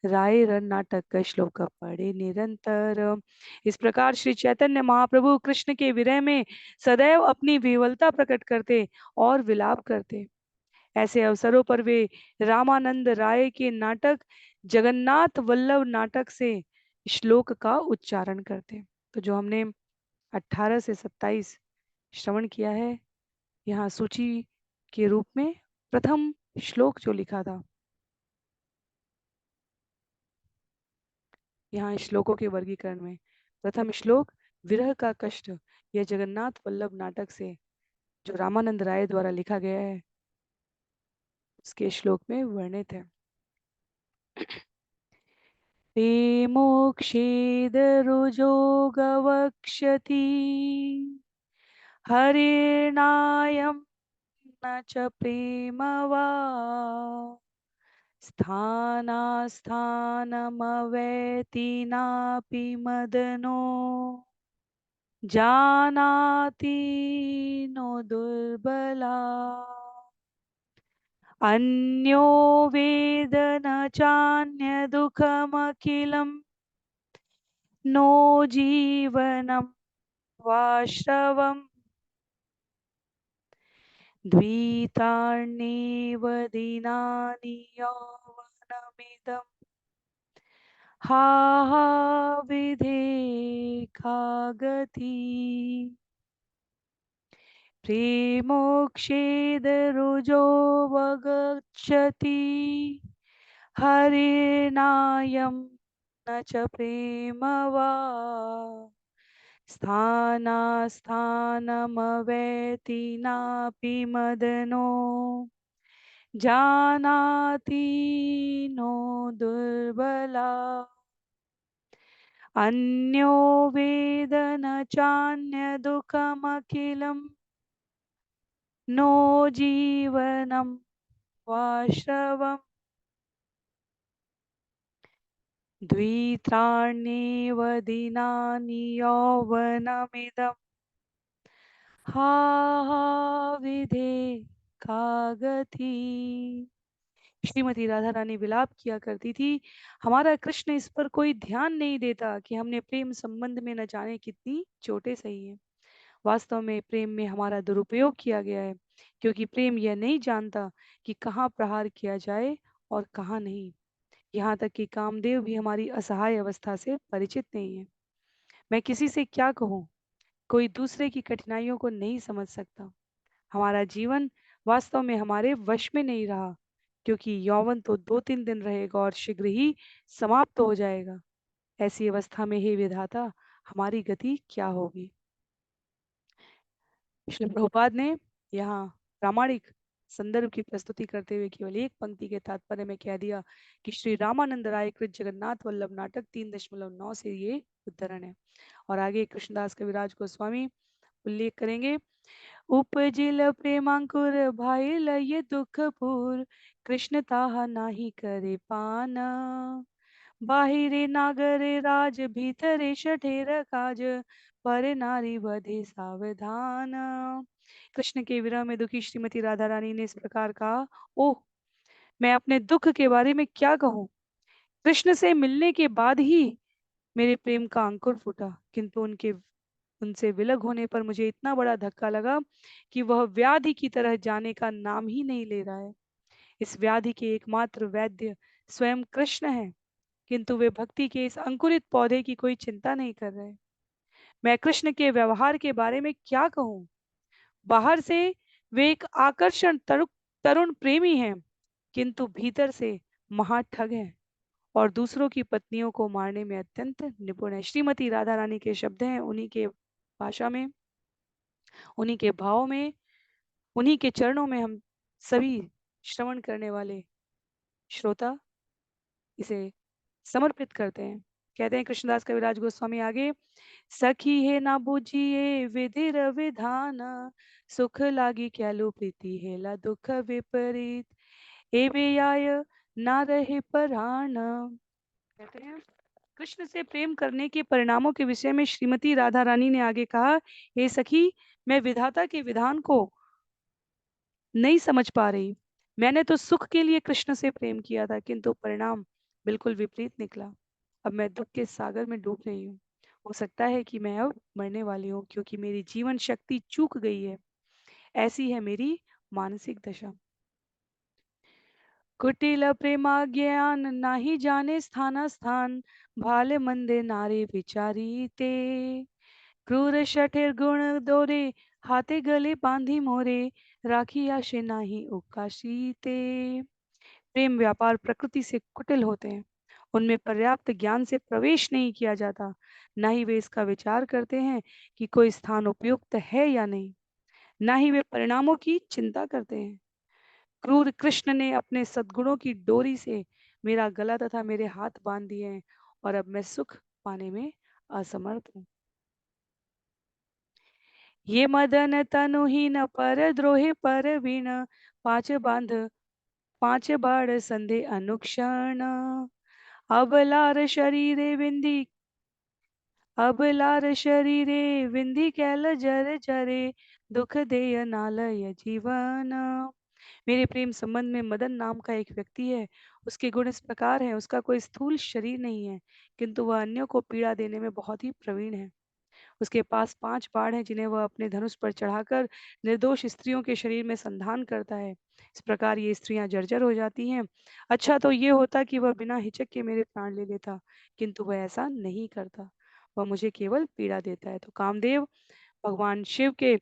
राय रन नाटक का श्लोक पढ़े निरंतर। इस प्रकार श्री चैतन्य महाप्रभु कृष्ण के विरह में सदैव अपनी विह्वलता प्रकट करते और विलाप करते। ऐसे अवसरों पर वे रामानंद राय के नाटक जगन्नाथ वल्लभ नाटक से श्लोक का उच्चारण करते। तो जो हमने 18 से 27 श्रवण किया है, यहाँ सूची के रूप में प्रथम श्लोक जो लिखा था यहाँ श्लोकों के वर्गीकरण में प्रथम श्लोक विरह का कष्ट, यह जगन्नाथ वल्लभ नाटक से जो रामानंद राय द्वारा लिखा गया है उसके श्लोक में वर्णित है। ते मोक्षेदरुजो गवक्ष्यति हरिर्नायं न च प्रेम वा स्थानास्थानमवेति नापि मदनो जानाति नो दुर्बला अन्यो वेद न चान्यदुःखमखिलं नो जीवनं वाश्रवम् द्वितान्येव दिनानि यौवनमिदं हा हा विधेका गति प्रेमोक्षेदरुजो वगच्छति हरिर्नायं न च प्रेम वा स्थानास्थानमवेति नापि मदनो जानाति नो दुर्बला अन्यो वेद न चान्यदुःखमखिलं नो जीवनं वाश्रवम् द्वित्राण्येव दिनानि यौवनमिदं हा हा विधे का गति। श्रीमती राधा रानी विलाप किया करती थी, हमारा कृष्ण इस पर कोई ध्यान नहीं देता कि हमने प्रेम संबंध में न जाने कितनी चोटें सही हैं। वास्तव में प्रेम में हमारा दुरुपयोग किया गया है, क्योंकि प्रेम यह नहीं जानता कि कहाँ प्रहार किया जाए और कहाँ नहीं। यहाँ तक कि कामदेव भी हमारी असहाय अवस्था से परिचित नहीं है। मैं किसी से क्या कहूँ, कोई दूसरे की कठिनाइयों को नहीं समझ सकता। हमारा जीवन वास्तव में हमारे वश में नहीं रहा, क्योंकि यौवन तो 2-3 दिन रहेगा और शीघ्र ही समाप्त हो जाएगा। ऐसी अवस्था में हे विधाता, हमारी गति क्या होगी। श्री प्रभुपाद ने यहाँ प्रामाणिक संदर्भ की प्रस्तुति करते हुए केवल एक पंक्ति के तात्पर्य में कह दिया कि श्री रामानंद राय कृत जगन्नाथ वल्लभ नाटक 3.9 से ये उद्धरण है। और आगे कृष्णदास कविराज गोस्वामी उल्लेख करेंगे, उपजिल प्रेमांकुर भाईल ये दुख पूर कृष्ण ताहा नाही करे पान बाहिरे नागरे राज भीतरे शठेर काज पर नारी वधे सावधान। कृष्ण के विरह में दुखी श्रीमती राधा रानी ने इस प्रकार कहा, ओह मैं अपने दुख के बारे में क्या कहूँ। कृष्ण से मिलने के बाद ही मेरे प्रेम का अंकुर फूटा, किंतु उनसे विलग होने पर मुझे इतना बड़ा धक्का लगा कि वह व्याधि की तरह जाने का नाम ही नहीं ले रहा है। इस व्याधि के एकमात्र वैद्य स्वयं कृष्ण है, किंतु वे भक्ति के इस अंकुरित पौधे की कोई चिंता नहीं कर रहे। मैं कृष्ण के व्यवहार के बारे में क्या कहूँ। बाहर से वे एक आकर्षण तरुण प्रेमी हैं, किंतु भीतर से महाठग हैं और दूसरों की पत्नियों को मारने में अत्यंत निपुण है। श्रीमती राधा रानी के शब्द हैं, उन्हीं के भाषा में, उन्हीं के भाव में, उन्हीं के चरणों में हम सभी श्रवण करने वाले श्रोता इसे समर्पित करते हैं। कहते हैं कृष्णदास कविराज गोस्वामी आगे, सखी है ना बुझिए विधिर विधान सुख लागी क्यालो प्रीति हेला दुख विपरीत एवे आय ना रहे परान। कहते हैं कृष्ण से प्रेम करने के परिणामों के विषय में श्रीमती राधा रानी ने आगे कहा, हे सखी मैं विधाता के विधान को नहीं समझ पा रही। मैंने तो सुख के लिए कृष्ण से प्रेम किया था, किंतु परिणाम बिल्कुल विपरीत निकला। अब मैं दुख के सागर में डूब रही हूँ। हो सकता है कि मैं अब मरने वाली हूँ, क्योंकि मेरी जीवन शक्ति चूक गई है। ऐसी है मेरी मानसिक दशा। कुटिल प्रेमा ज्ञान नाही जाने स्थाना स्थान भाले मंदे नारे विचारी ते क्रूर शठेर गुण दोरे हाथे गले बांधी मोरे राखी आशे नाही उकाशी ते। प्रेम व्यापार प्रकृति से कुटिल होते हैं उनमें पर्याप्त ज्ञान से प्रवेश नहीं किया जाता, ना ही वे इसका विचार करते हैं कि कोई स्थान उपयुक्त है या नहीं, ना ही वे परिणामों की चिंता करते हैं। क्रूर कृष्ण ने अपने सद्गुणों की डोरी से मेरा गला तथा मेरे हाथ बांध दिए हैं, और अब मैं सुख पाने में असमर्थ हूँ। ये मदन तनुहीन पर द्रोही पर वीण, पाँच बांध पाँच बाढ़ संधे अनुक्षण। अबलार शरीरे विंधी अबलार शरीरे विंधी कैल जर जरे, दुख देय नालय जीवन। मेरे प्रेम संबंध में मदन नाम का एक व्यक्ति है। उसके गुण इस प्रकार हैं, उसका कोई स्थूल शरीर नहीं है, किंतु वह अन्यों को पीड़ा देने में बहुत ही प्रवीण है। उसके पास 5 बाण हैं, जिन्हें वह अपने धनुष पर चढ़ाकर निर्दोष स्त्रियों के शरीर में संधान करता है। इस प्रकार ये स्त्रियां जर्जर हो जाती हैं। अच्छा तो ये होता कि वह बिना हिचक के मेरे प्राण ले लेता, किंतु वह ऐसा नहीं करता, वह मुझे केवल पीड़ा देता है। तो कामदेव भगवान शिव के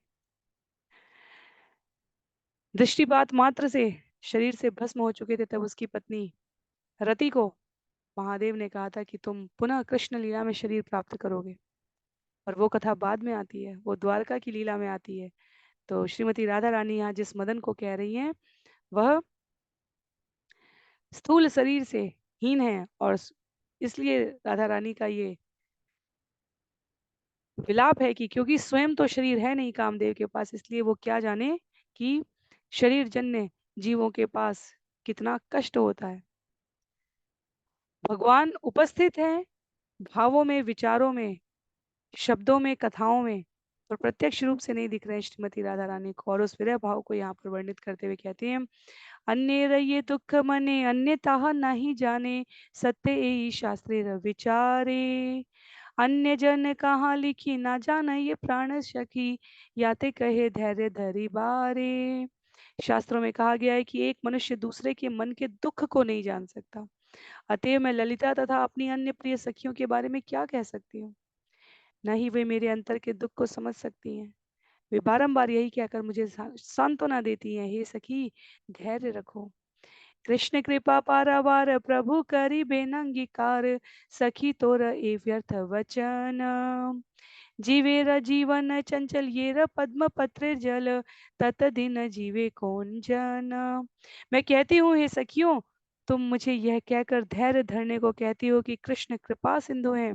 दृष्टिपात मात्र से शरीर से भस्म हो चुके थे। तब उसकी पत्नी रति को महादेव ने कहा था कि तुम पुनः कृष्ण लीला में शरीर प्राप्त करोगे, और वो कथा बाद में आती है, वो द्वारका की लीला में आती है। तो श्रीमती राधा रानी यहाँ जिस मदन को कह रही हैं, वह स्थूल शरीर से हीन है, और इसलिए राधा रानी का ये विलाप है कि क्योंकि स्वयं तो शरीर है नहीं कामदेव के पास, इसलिए वो क्या जाने कि शरीर जन्य जीवों के पास कितना कष्ट होता है। भगवान उपस्थित है भावों में, विचारों में, शब्दों में, कथाओं में, और प्रत्यक्ष रूप से नहीं दिख रहे हैं श्रीमती राधा रानी को। और उस विरह भाव को यहाँ पर वर्णित करते हुए कहते हैं, अन्य रये दुख मने अन्य ताहा नहीं जाने, सत्य एई शास्त्रे विचारे। अन्य जन कहाँ लिखी ना जान ये प्राण सखी, याते कहे धैर्य धरी बारे। शास्त्रों में कहा गया है कि एक मनुष्य दूसरे के मन के दुख को नहीं जान सकता, अतएव मैं ललिता तथा अपनी अन्य प्रिय सखियों के बारे में क्या कह सकती हूँ। न ही वे मेरे अंतर के दुख को समझ सकती हैं। वे बारंबार यही कहकर मुझे सांत्वना देती हैं, हे सखी धैर्य रखो। कृष्ण कृपा पारावार प्रभु करी बेनंगीकार, सखी तोर ए व्यर्थ वचन। जीवेर जीवन चंचल येर पद्म पत्र जल, तत दिन जीवे कौन जन। मैं कहती हूँ हे सखियों, तुम मुझे यह कहकर धैर्य धरने को कहती हो कि कृष्ण कृपा सिंधु हैं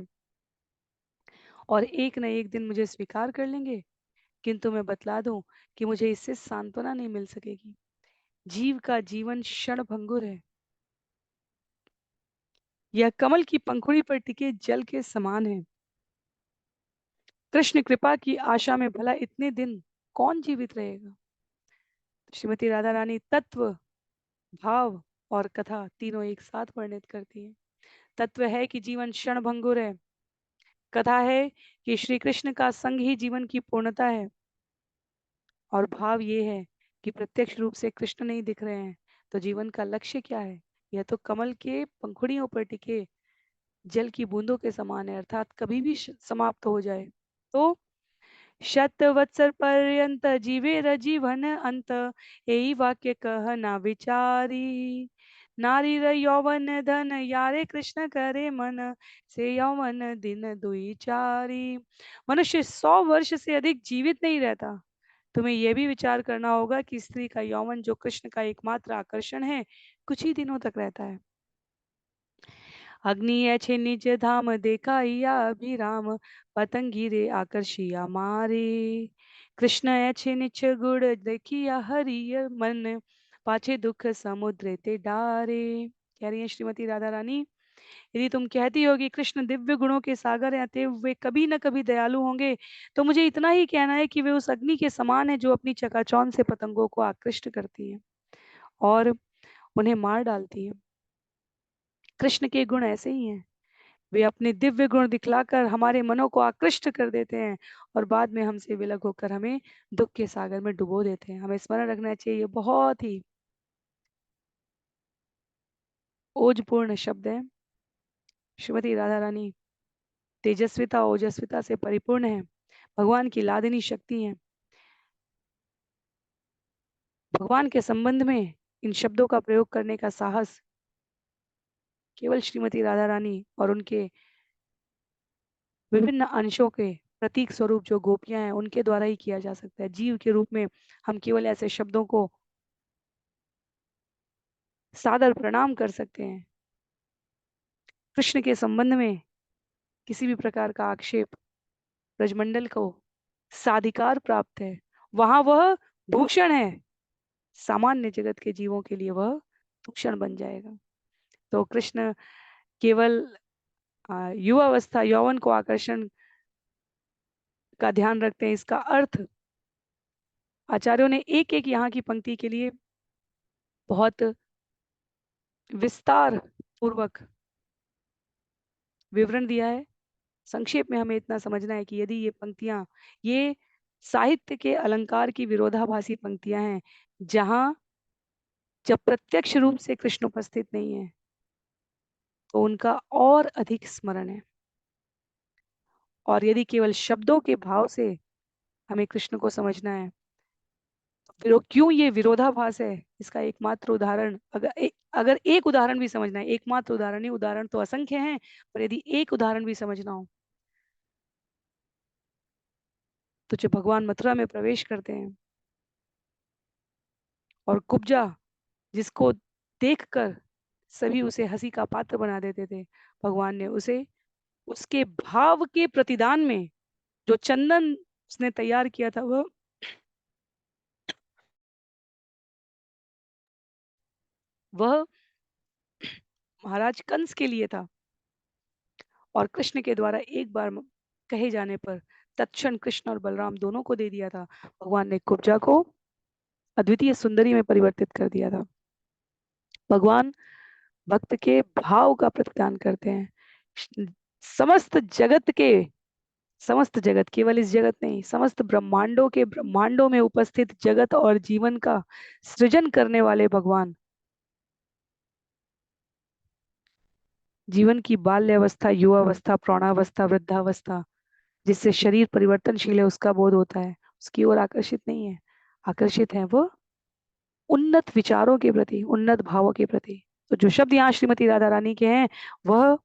और एक न एक दिन मुझे स्वीकार कर लेंगे, किंतु मैं बतला दूं कि मुझे इससे सांत्वना नहीं मिल सकेगी। जीव का जीवन क्षण भंगुर है, यह कमल की पंखुड़ी पर टिके जल के समान है। कृष्ण कृपा की आशा में भला इतने दिन कौन जीवित रहेगा। श्रीमती राधा रानी तत्व, भाव और कथा तीनों एक साथ वर्णित करती है। तत्व है कि जीवन क्षण भंगुर है, कथा है कि श्री कृष्ण का संग ही जीवन की पूर्णता है, और भाव ये है कि प्रत्यक्ष रूप से कृष्ण नहीं दिख रहे हैं, तो जीवन का लक्ष्य क्या है। यह तो कमल के पंखुड़ियों पर टिके जल की बूंदों के समान है, अर्थात कभी भी समाप्त हो जाए। तो शत वत्सर पर्यंत जीवेर जीवन अंत, यही वाक्य कहना विचारी। नारी र यौवन धन यारे कृष्ण करे मन, से यौवन दिन दुई चारी। मनुष्य 100 वर्ष से अधिक जीवित नहीं रहता। तुम्हें यह भी विचार करना होगा कि स्त्री का यौवन, जो कृष्ण का एकमात्र आकर्षण है, कुछ ही दिनों तक रहता है। अग्नि ऐछे निज धाम देखाइया अभिराम, पतंगी रे आकर्षिया मारे। कृष्ण ऐछे निच गुण देखिया हरिय मन, पाछे दुख समुद्र ते डारे। कह रही है श्रीमती राधा रानी, यदि तुम कहती हो कि कृष्ण दिव्य गुणों के सागर हैं, अतएव वे कभी न कभी दयालु होंगे, तो मुझे इतना ही कहना है कि वे उस अग्नि के समान है जो अपनी चकाचौंध से पतंगों को आकृष्ट करती है और उन्हें मार डालती है। कृष्ण के गुण ऐसे ही हैं, वे अपने दिव्य गुण दिखलाकर हमारे मनों को आकृष्ट कर देते हैं, और बाद में हमसे विलग होकर हमें दुख के सागर में डुबो देते हैं। हमें स्मरण रखना चाहिए, बहुत ही ओजपूर्ण शब्द है। श्रीमती राधा रानी तेजस्विता ओजस्विता से परिपूर्ण है, भगवान की लादिनी शक्ति है। भगवान के संबंध में इन शब्दों का प्रयोग करने का साहस केवल श्रीमती राधा रानी और उनके विभिन्न अंशों के प्रतीक स्वरूप जो गोपियां हैं उनके द्वारा ही किया जा सकता है। जीव के रूप में हम केवल ऐसे शब्दों को सादर प्रणाम कर सकते हैं। कृष्ण के संबंध में किसी भी प्रकार का आक्षेप ब्रजमंडल को साधिकार प्राप्त है, वहां वह भूषण है, सामान्य जगत के जीवों के लिए वह दूषण बन जाएगा। तो कृष्ण केवल युवावस्था यौवन को आकर्षण का ध्यान रखते हैं। इसका अर्थ आचार्यों ने एक एक यहाँ की पंक्ति के लिए बहुत विस्तार पूर्वक विवरण दिया है। संक्षेप में हमें इतना समझना है कि यदि ये पंक्तियां, ये साहित्य के अलंकार की विरोधाभासी पंक्तियां हैं, जहां जब प्रत्यक्ष रूप से कृष्ण उपस्थित नहीं है तो उनका और अधिक स्मरण है, और यदि केवल शब्दों के भाव से हमें कृष्ण को समझना है तो फिर क्यों ये विरोधाभास है, इसका एकमात्र उदाहरण, अगर एक उदाहरण भी समझना है, एकमात्र उदाहरण नहीं, उदाहरण तो असंख्य हैं, पर यदि एक उदाहरण भी समझना हो तो जब भगवान मथुरा में प्रवेश करते हैं और कुब्जा जिसको देखकर सभी उसे हंसी का पात्र बना देते थे, भगवान ने उसे उसके भाव के प्रतिदान में जो चंदन उसने तैयार किया था वह महाराज कंस के लिए था, और कृष्ण के द्वारा एक बार कहे जाने पर तत्क्षण कृष्ण और बलराम दोनों को दे दिया था। भगवान ने कुब्जा को अद्वितीय सुंदरी में परिवर्तित कर दिया था। भगवान भक्त के भाव का प्रतिदान करते हैं। समस्त जगत के, समस्त जगत, केवल इस जगत नहीं, समस्त ब्रह्मांडों के ब्रह्मांडों में उपस्थित जगत और जीवन का सृजन करने वाले भगवान जीवन की बाल्यावस्था, युवावस्था, प्रौढ़ावस्था, वृद्धावस्था, जिससे शरीर परिवर्तनशील है उसका बोध होता है, उसकी ओर आकर्षित नहीं है। आकर्षित है वो उन्नत विचारों के प्रति, उन्नत भावों के प्रति। तो जो शब्द यहाँ श्रीमती राधा रानी के हैं वह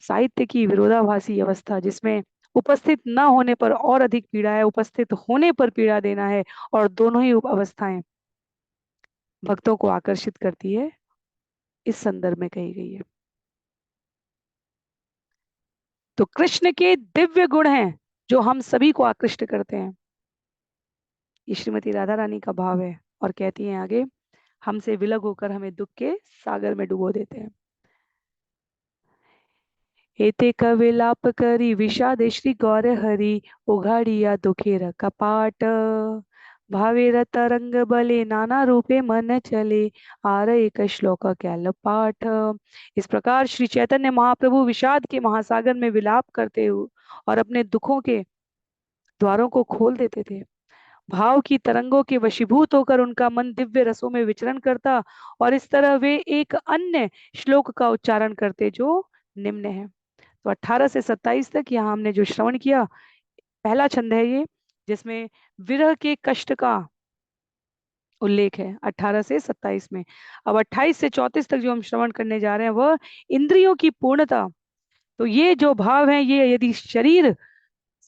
साहित्य की विरोधाभासी अवस्था, जिसमें उपस्थित न होने पर और अधिक पीड़ा है, उपस्थित होने पर पीड़ा देना है, और दोनों ही अवस्थाएं भक्तों को आकर्षित करती है, इस संदर्भ में कही गई है। तो कृष्ण के दिव्य गुण हैं जो हम सभी को आकृष्ट करते हैं, ये श्रीमती राधा रानी का भाव है। और कहती हैं आगे, हमसे विलग होकर हमें दुख के सागर में डुबो देते हैं। एते कविलाप करी विषादे श्री गौर हरि उघाड़िया दुखेर कपाट भावेर तरंग बले नाना रूपे मन चले आर एक श्लोक कैल पाठ। इस प्रकार श्री चैतन्य महाप्रभु विषाद के महासागर में विलाप करते हुए और अपने दुखों के द्वारों को खोल देते थे। भाव की तरंगों के वशीभूत होकर उनका मन दिव्य रसों में विचरण करता, और इस तरह वे एक अन्य श्लोक का उच्चारण करते जो निम्न है। तो 18 से 27 तक यहाँ हमने जो श्रवण किया, पहला छंद है ये, जिसमें विरह के कष्ट का उल्लेख है 18 से 27 में। अब 28 से 34 तक जो हम श्रवण करने जा रहे हैं वह इंद्रियों की पूर्णता। तो ये जो भाव है, ये यदि शरीर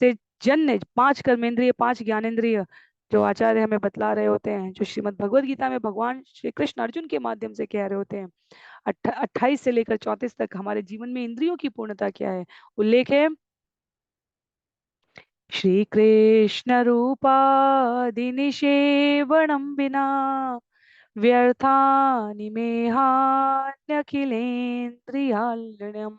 से जन्य 5 कर्मेंद्रिय, 5 ज्ञानेंद्रिय जो आचार्य हमें बतला रहे होते हैं, जो श्रीमद् भगवद गीता में भगवान श्री कृष्ण अर्जुन के माध्यम से कह रहे होते हैं, 28 से लेकर 34 तक हमारे जीवन में इंद्रियों की पूर्णता क्या है, उल्लेख है। श्री कृष्ण रूपादिनिषेवणं विना व्यर्थानि मेहान्यखिलेन्द्रियालयम्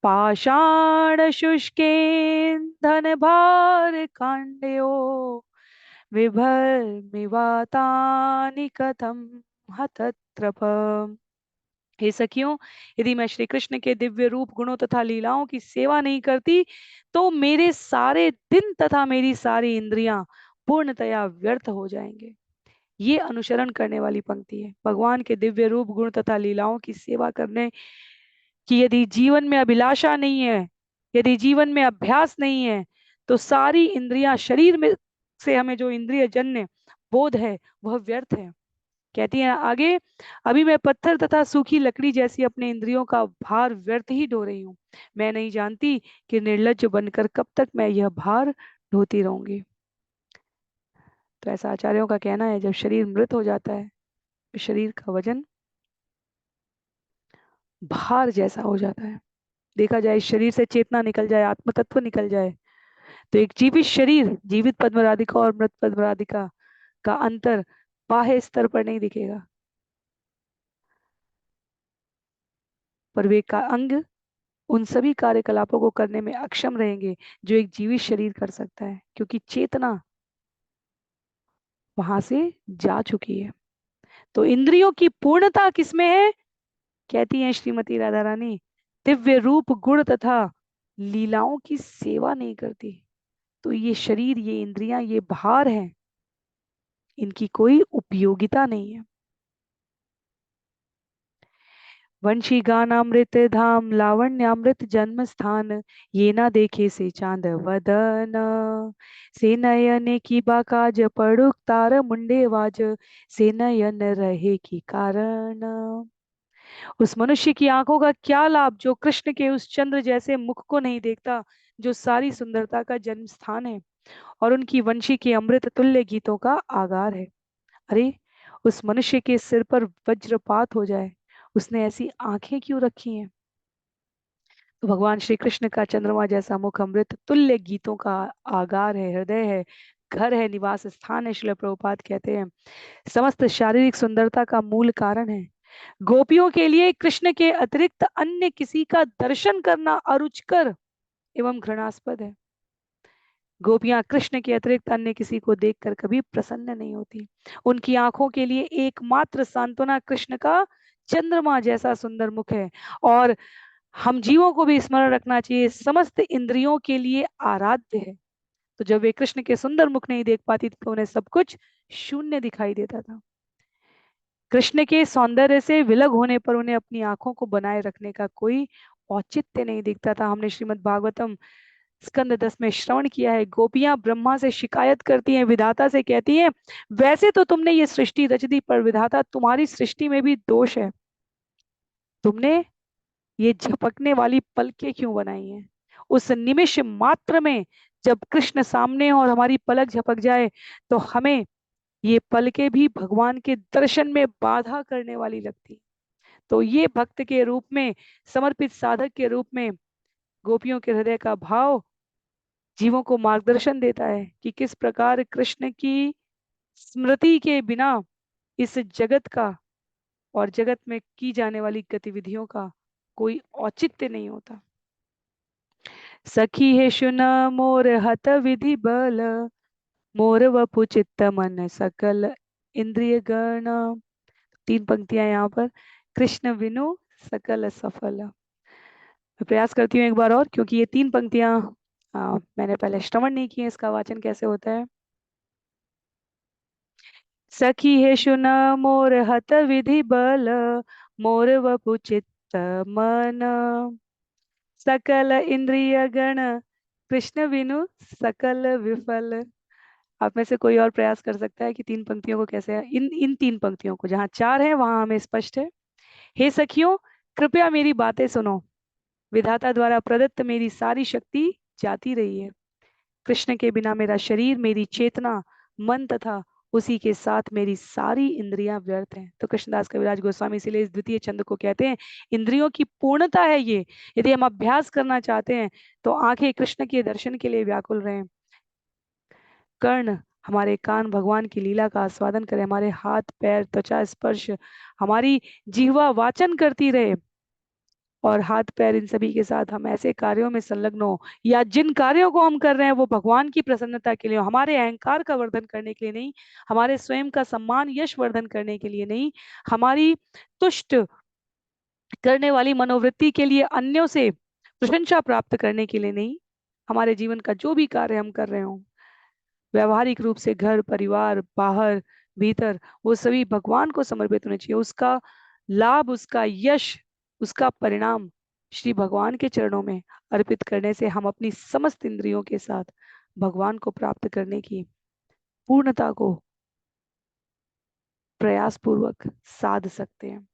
पाषाणशुष्केन्धनभारकाण्डयो विभर्मिवातानि कथं हतत्रप। हे सखियों, यदि मैं श्री कृष्ण के दिव्य रूप, गुणों तथा लीलाओं की सेवा नहीं करती तो मेरे सारे दिन तथा मेरी सारी इंद्रियां पूर्णतया व्यर्थ हो जाएंगे। ये अनुसरण करने वाली पंक्ति है। भगवान के दिव्य रूप, गुण तथा लीलाओं की सेवा करने की यदि जीवन में अभिलाषा नहीं है, यदि जीवन में अभ्यास नहीं है, तो सारी इंद्रियां, शरीर में से हमें जो इंद्रिय जन्य बोध है वह व्यर्थ है। कहती है आगे, अभी मैं पत्थर तथा सूखी लकड़ी जैसी अपने इंद्रियों का भार व्यर्थ ही ढो रही हूँ। मैं नहीं जानती कि निर्लज्ज बनकर कब तक मैं यह भार ढोती रहूंगी। तो ऐसा आचार्यों का कहना है, जब शरीर मृत हो जाता है तो शरीर का वजन भार जैसा हो जाता है। देखा जाए शरीर से चेतना निकल जाए, आत्म तत्व निकल जाए, तो एक जीवित शरीर, जीवित पद्मराधिका और मृत पद्मराधिका का अंतर बाह्य स्तर पर नहीं दिखेगा, पर वे का अंग उन सभी कार्यकलापों को करने में अक्षम रहेंगे जो एक जीवित शरीर कर सकता है, क्योंकि चेतना वहां से जा चुकी है। तो इंद्रियों की पूर्णता किसमें है? कहती हैं श्रीमती राधा रानी, दिव्य रूप गुण तथा लीलाओं की सेवा नहीं करती। तो ये शरीर, ये इंद्रियां, ये भार है, इनकी कोई उपयोगिता नहीं है। वंशी गानामृत धाम लावण्यामृत जन्म स्थान, ये ना देखे से चांद वदन, से नयने की बाकाज पड़ुक तार मुंडे वाज, से नयन रहे की कारण। उस मनुष्य की आंखों का क्या लाभ जो कृष्ण के उस चंद्र जैसे मुख को नहीं देखता, जो सारी सुंदरता का जन्म स्थान है और उनकी वंशी के अमृत तुल्य गीतों का आगार है। अरे, उस मनुष्य के सिर पर वज्रपात हो जाए, उसने ऐसी आंखें क्यों रखी हैं? तो भगवान श्री कृष्ण का चंद्रमा जैसा मुख अमृत तुल्य गीतों का आगार है, हृदय है, घर है, निवास स्थान है। श्रील प्रभुपाद कहते हैं समस्त शारीरिक सुंदरता का मूल कारण है। गोपियों के लिए कृष्ण के अतिरिक्त अन्य किसी का दर्शन करना अरुचिकर एवं घृणास्पद है। गोपियां कृष्ण के अतिरिक्त अन्य किसी को देखकर कभी प्रसन्न नहीं होती। उनकी आंखों के लिए एकमात्र सांत्वना कृष्ण का चंद्रमा जैसा सुंदर मुख है। और हम जीवों को भी स्मरण रखना चाहिए, समस्त इंद्रियों के लिए आराध्य है। तो जब वे कृष्ण के सुंदर मुख नहीं देख पाती थी तो उन्हें सब कुछ शून्य दिखाई देता था। कृष्ण के सौंदर्य से विलग होने पर उन्हें अपनी आंखों को बनाए रखने का कोई औचित्य नहीं दिखता था। हमने श्रीमद् भागवतम स्कंद 10 में श्रवण किया है, गोपियां ब्रह्मा से शिकायत करती हैं, विधाता से कहती हैं, वैसे तो तुमने ये सृष्टि रच दी, पर विधाता तुम्हारी सृष्टि में भी दोष है। तुमने ये झपकने वाली पलकें क्यों बनाई हैं? उस निमिष मात्र में जब कृष्ण सामने हो और हमारी पलक झपक जाए तो हमें ये पलकें भी भगवान के दर्शन में बाधा करने वाली लगती। तो ये भक्त के रूप में, समर्पित साधक के रूप में गोपियों के हृदय का भाव जीवों को मार्गदर्शन देता है कि किस प्रकार कृष्ण की स्मृति के बिना इस जगत का और जगत में की जाने वाली गतिविधियों का कोई औचित्य नहीं होता। सखी है शुन मोर हत विधि बल, मोर वपु चित्त मन सकल इंद्रिय गण। 3 पंक्तियां यहाँ पर, कृष्ण विनु सकल सफल। मैं प्रयास करती हूँ एक बार और, क्योंकि ये 3 पंक्तियां मैंने पहले श्रवण नहीं किए, इसका वाचन कैसे होता है। सखी है शुन मोर हत विधि बल, मोर वपु चित्त मन सकल इंद्रिय गण, कृष्ण बिनु सकल विफल। आप में से कोई और प्रयास कर सकता है कि 3 पंक्तियों को कैसे, इन इन 3 पंक्तियों को, जहां 4 है वहां हमें स्पष्ट है। हे सखियों, कृपया मेरी बातें सुनो। विधाता द्वारा प्रदत्त मेरी सारी शक्ति जाती रही है। कृष्ण के बिना मेरा शरीर, मेरी चेतना, मन तथा उसी के साथ मेरी सारी इंद्रियां व्यर्थ हैं। तो कृष्णदास कविराज गोस्वामी इसीलिए इस द्वितीय छंद को कहते हैं इंद्रियों की पूर्णता है ये। यदि हम अभ्यास करना चाहते हैं तो आंखें कृष्ण के दर्शन के लिए व्याकुल रहें, कर्ण हमारे कान भगवान की लीला का आस्वादन करें, हमारे हाथ पैर त्वचा स्पर्श, हमारी जिह्वा वाचन करती रहे, और हाथ पैर इन सभी के साथ हम ऐसे कार्यों में संलग्न हो, या जिन कार्यों को हम कर रहे हैं वो भगवान की प्रसन्नता के लिए हो, हमारे अहंकार का वर्धन करने के लिए नहीं, हमारे स्वयं का सम्मान यश वर्धन करने के लिए नहीं, हमारी तुष्ट करने वाली मनोवृत्ति के लिए, अन्यों से प्रशंसा प्राप्त करने के लिए नहीं, हमारे जीवन का जो भी कार्य हम कर रहे हो व्यवहारिक रूप से, घर परिवार बाहर भीतर, वो सभी भगवान को समर्पित होने चाहिए। उसका लाभ, उसका यश, उसका परिणाम श्री भगवान के चरणों में अर्पित करने से हम अपनी समस्त इंद्रियों के साथ भगवान को प्राप्त करने की पूर्णता को प्रयास पूर्वक साध सकते हैं।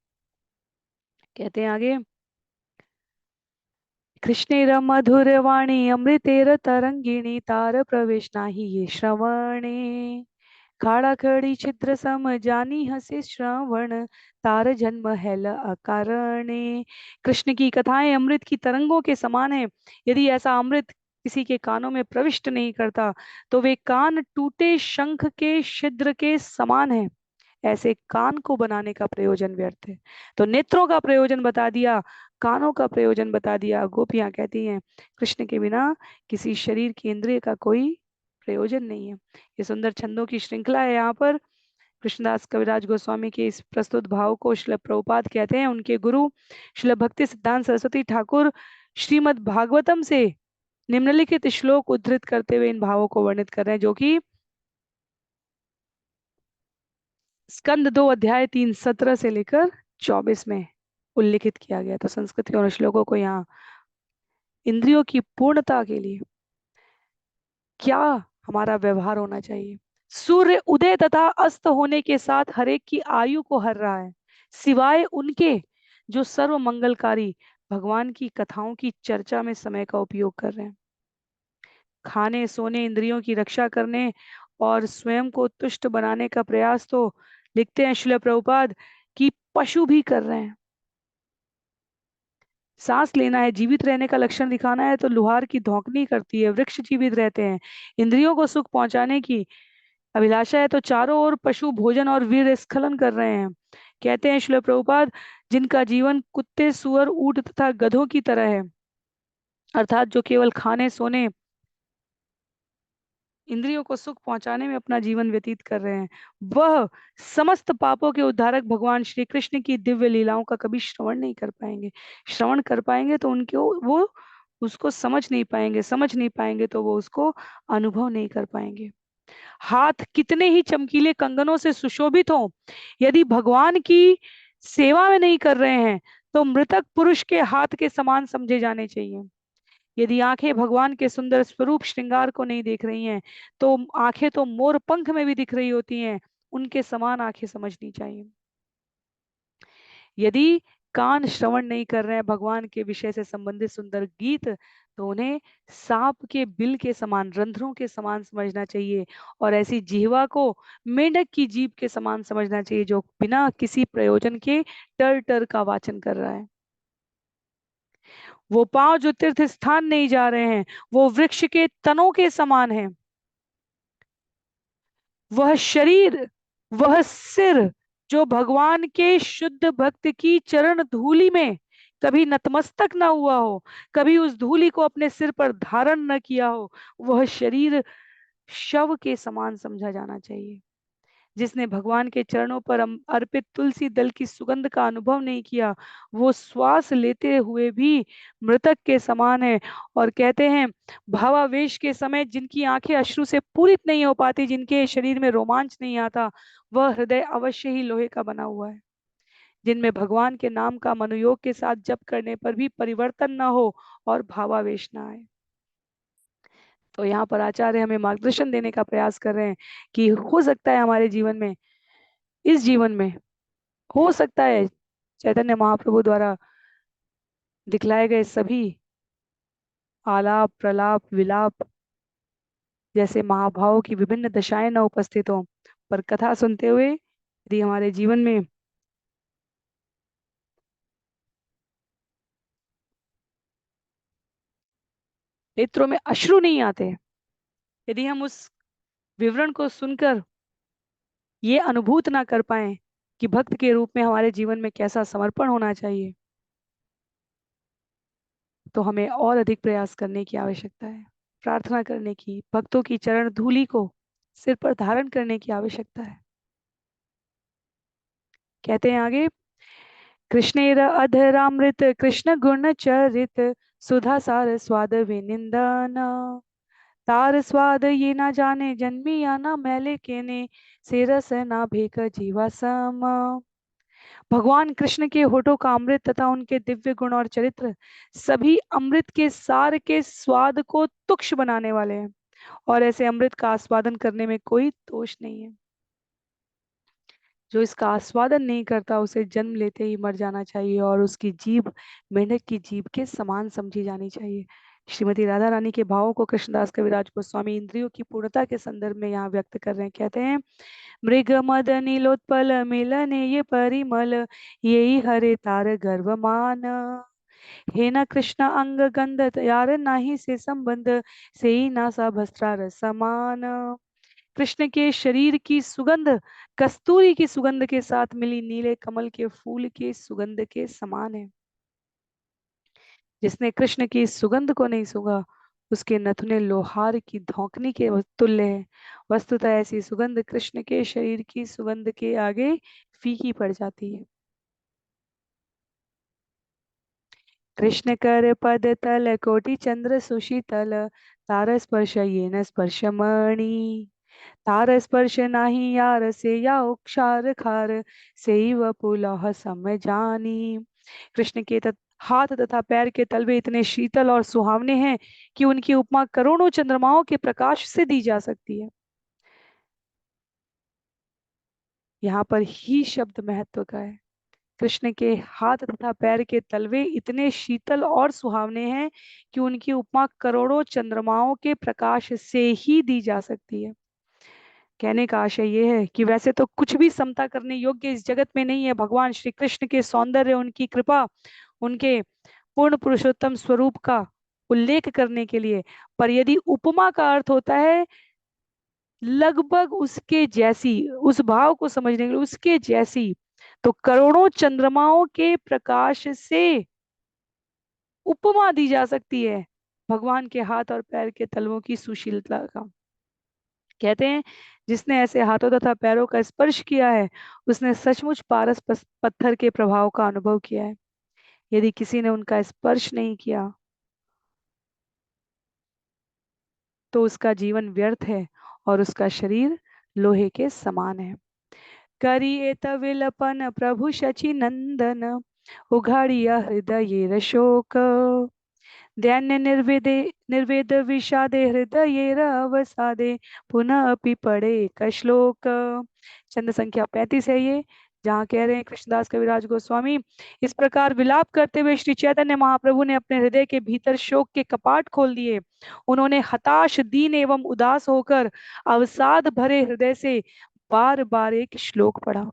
कहते हैं आगे, कृष्णेर मधुर वाणी अमृतेर तरंगिणी तार प्रवेश नाही ये श्रवणे खाड़ा खड़ी छिद्र सम जानी हसे श्रवण तार जन्म हैल अकारणे। कृष्ण की कथाएं अमृत की तरंगों के समान है। यदि ऐसा अमृत किसी के कानों में प्रविष्ट नहीं करता तो वे कान टूटे शंख के छिद्र के समान है। ऐसे कान को बनाने का प्रयोजन व्यर्थ है। तो नेत्रों का प्रयोजन बता दिया, कानों का प्रयोजन बता दिया। गोपियां कहती हैं कृष्ण के बिना किसी शरीर की इंद्रिय का कोई प्रयोजन नहीं है। ये सुंदर छंदों की श्रृंखला है। यहाँ पर कृष्णदास कविराज गोस्वामी के इस प्रस्तुत भाव को श्रील प्रभुपाद कहते हैं। उनके गुरु श्रील भक्ति सिद्धांत सरस्वती ठाकुर श्रीमद् भागवतम से निम्नलिखित श्लोक उद्धृत करते हुए इन भावों को वर्णित कर रहे हैं, जो कि स्कंद 2 अध्याय 3 17 से लेकर 24 में उल्लिखित किया गया। तो संस्कृत के उन श्लोकों को यहाँ इंद्रियों की पूर्णता के लिए क्या हमारा व्यवहार होना चाहिए। सूर्य उदय तथा अस्त होने के साथ हरेक की आयु को हर रहा है, सिवाय उनके जो सर्व मंगलकारी भगवान की कथाओं की चर्चा में समय का उपयोग कर रहे हैं। खाने सोने इंद्रियों की रक्षा करने और स्वयं को तुष्ट बनाने का प्रयास तो लिखते हैं श्रील प्रभुपाद कि पशु भी कर रहे हैं। सांस लेना है, जीवित रहने का लक्षण दिखाना है तो लुहार की धौंकनी करती है, वृक्ष जीवित रहते हैं। इंद्रियों को सुख पहुंचाने की अभिलाषा है तो चारों ओर पशु भोजन और वीर स्खलन कर रहे हैं। कहते हैं श्रील प्रभुपाद, जिनका जीवन कुत्ते सुअर ऊंट तथा गधों की तरह है, अर्थात जो केवल खाने सोने इंद्रियों को सुख पहुंचाने में अपना जीवन व्यतीत कर रहे हैं, वह समस्त पापों के उद्धारक भगवान श्री कृष्ण की दिव्य लीलाओं का कभी श्रवण नहीं कर पाएंगे। श्रवण कर पाएंगे तो उनके वो उसको समझ नहीं पाएंगे तो वो उसको अनुभव नहीं कर पाएंगे। हाथ कितने ही चमकीले कंगनों से सुशोभित हों, यदि भगवान की सेवा में नहीं कर रहे हैं तो मृतक पुरुष के हाथ के समान समझे जाने चाहिए। यदि आंखें भगवान के सुंदर स्वरूप श्रृंगार को नहीं देख रही हैं तो आंखें तो मोर पंख में भी दिख रही होती हैं, उनके समान आंखें समझनी चाहिए। यदि कान श्रवण नहीं कर रहे हैं भगवान के विषय से संबंधित सुंदर गीत तो उन्हें सांप के बिल के समान रंध्रों के समान समझना चाहिए और ऐसी जिह्वा को मेंढक की जीभ के समान समझना चाहिए जो बिना किसी प्रयोजन के टर टर का वाचन कर रहा है। वो पांव जो तीर्थ स्थान नहीं जा रहे हैं वो वृक्ष के तनों के समान है। वह शरीर, वह सिर जो भगवान के शुद्ध भक्त की चरण धूलि में कभी नतमस्तक न हुआ हो, कभी उस धूलि को अपने सिर पर धारण न किया हो, वह शरीर शव के समान समझा जाना चाहिए। जिसने भगवान के चरणों पर अर्पित तुलसी दल की सुगंध का अनुभव नहीं किया वो श्वास लेते हुए भी मृतक के समान है। और कहते हैं भावावेश के समय जिनकी आंखें अश्रु से पूरित नहीं हो पाती, जिनके शरीर में रोमांच नहीं आता, वह हृदय अवश्य ही लोहे का बना हुआ है। जिनमें भगवान के नाम का मनोयोग के साथ जप करने पर भी परिवर्तन न हो और भावावेश न आए। तो यहाँ पर आचार्य हमें मार्गदर्शन देने का प्रयास कर रहे हैं कि हो सकता है हमारे जीवन में, इस जीवन में हो सकता है चैतन्य महाप्रभु द्वारा दिखलाए गए सभी आलाप प्रलाप विलाप जैसे महाभावों की विभिन्न दशाएं न उपस्थित हों, पर कथा सुनते हुए यदि हमारे जीवन में नेत्रों में अश्रु नहीं आते, यदि हम उस विवरण को सुनकर ये अनुभूत ना कर पाए कि भक्त के रूप में हमारे जीवन में कैसा समर्पण होना चाहिए, तो हमें और अधिक प्रयास करने की आवश्यकता है, प्रार्थना करने की, भक्तों की चरण धूलि को सिर पर धारण करने की आवश्यकता है। कहते हैं आगे, कृष्णेर अधरामृत कृष्ण गुण चरित सुधा सार स्वाद विनिंदन तार स्वाद ये ना जाने जन्मी या ना मैले केने से रस ना भेक जीवा सम। भगवान कृष्ण के होठों का अमृत तथा उनके दिव्य गुण और चरित्र सभी अमृत के सार के स्वाद को तुक्ष बनाने वाले हैं और ऐसे अमृत का आस्वादन करने में कोई दोष नहीं है। जो इसका आस्वादन नहीं करता उसे जन्म लेते ही मर जाना चाहिए और उसकी जीभ मेंढक की जीभ के समान समझी जानी चाहिए। श्रीमती राधा रानी के भावों को कृष्णदास कविराज गोस्वामी इंद्रियों की पूर्णता के संदर्भ में यहाँ व्यक्त कर रहे हैं। कहते हैं, मृग मद नीलोत्पल मिलन ये परिमल, यही हरे तार गर्व मान, हे न कृष्ण अंग गंध यार नाही से संबंध, से ही नासा भस्त्रार समान। कृष्ण के शरीर की सुगंध कस्तूरी की सुगंध के साथ मिली नीले कमल के फूल के सुगंध के समान है। जिसने कृष्ण की सुगंध को नहीं सूंघा उसके नथुने लोहार की धौंकनी के तुल्य है। वस्तुतः ऐसी सुगंध कृष्ण के शरीर की सुगंध के आगे फीकी पड़ जाती है। कृष्ण कर पद तल कोटि चंद्र सुशीतल, तार स्पर्श ये न स्पर्श मणि, तार स्पर्श नाही यार से या उक्षार खार, से ही वह पुलह सम जानी। कृष्ण के हाथ तथा पैर के तलवे इतने शीतल और सुहावने हैं कि उनकी उपमा करोड़ों चंद्रमाओं के प्रकाश से दी जा सकती है। यहाँ पर ही शब्द महत्व का है। कृष्ण के हाथ तथा पैर के तलवे इतने शीतल और सुहावने हैं कि उनकी उपमा करोड़ों चंद्रमाओं के प्रकाश से ही दी जा सकती है। कहने का आशय यह है कि वैसे तो कुछ भी समता करने योग्य इस जगत में नहीं है। भगवान श्री कृष्ण के सौंदर्य, उनकी कृपा, उनके पूर्ण पुरुषोत्तम स्वरूप का उल्लेख करने के लिए। पर यदि उपमा का अर्थ होता है लगभग उसके जैसी, उस भाव को समझने के लिए उसके जैसी, तो करोड़ों चंद्रमाओं के प्रकाश से उपमा दी जा सकती है भगवान के हाथ और पैर के तलवों की सुशीलता का। कहते हैं, जिसने ऐसे हाथों तथा पैरों का स्पर्श किया है उसने सचमुच पारस पत्थर के प्रभाव का अनुभव किया है। यदि किसी ने उनका स्पर्श नहीं किया तो उसका जीवन व्यर्थ है और उसका शरीर लोहे के समान है। करिए विलपन प्रभु शचि नंदन, उघाड़िया हृदय शोक, दैन्य निर्वेद विषादे हृदय अवसादे, पुनः अपि पढ़े कश्लोक। चंद संख्या 35 है ये, जहाँ कह रहे हैं कृष्णदास कविराज गोस्वामी, इस प्रकार विलाप करते हुए श्री चैतन्य महाप्रभु ने अपने हृदय के भीतर शोक के कपाट खोल दिए। उन्होंने हताश, दीन एवं उदास होकर अवसाद भरे हृदय से बार बार एक श्लोक पढ़ा।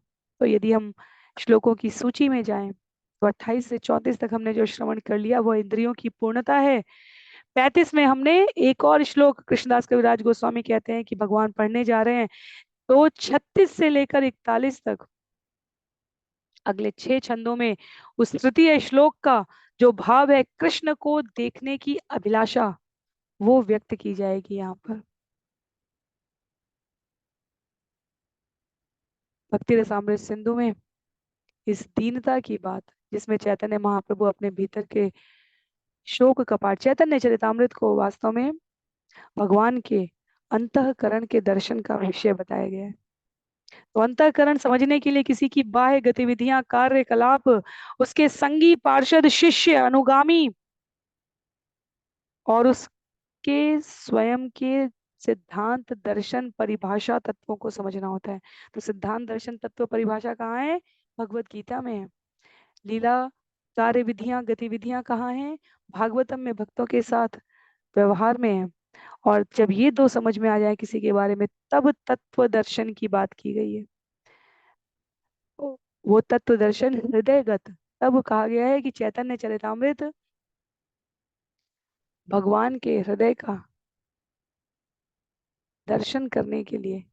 तो यदि हम श्लोकों की सूची में जाएं तो 28 से 34 तक हमने जो श्रवण कर लिया वो इंद्रियों की पूर्णता है। 35 में हमने एक और श्लोक कृष्णदास कविराज गोस्वामी कहते हैं कि भगवान पढ़ने जा रहे हैं। तो 36 से लेकर 41 तक अगले 6 छंदों में उस तृतीय श्लोक का जो भाव है, कृष्ण को देखने की अभिलाषा, वो व्यक्त की जाएगी यहाँ पर। भक्ति रसामृत सिंधु में इस दीनता की बात, जिसमें चैतन्य महाप्रभु अपने भीतर के शोक कपाट, चैतन्य चरितामृत को वास्तव में भगवान के अंतःकरण के दर्शन का विषय बताया गया है। तो अंतःकरण समझने के लिए किसी की बाह्य गतिविधियां, कार्यकलाप, उसके संगी, पार्षद, शिष्य, अनुगामी और उसके स्वयं के सिद्धांत, दर्शन, परिभाषा, तत्वों को समझना होता है। तो सिद्धांत, दर्शन, तत्व, परिभाषा कहाँ है? भगवत गीता में है। लीला, कार्य विधियां, गतिविधियां कहाँ हैं? भागवतम में भक्तों के साथ व्यवहार में है। और जब ये दो समझ में आ जाए किसी के बारे में, तब तत्व दर्शन की बात की गई है। वो तत्व दर्शन हृदयगत, तब कहा गया है कि चैतन्य चरितामृत भगवान के हृदय का दर्शन करने के लिए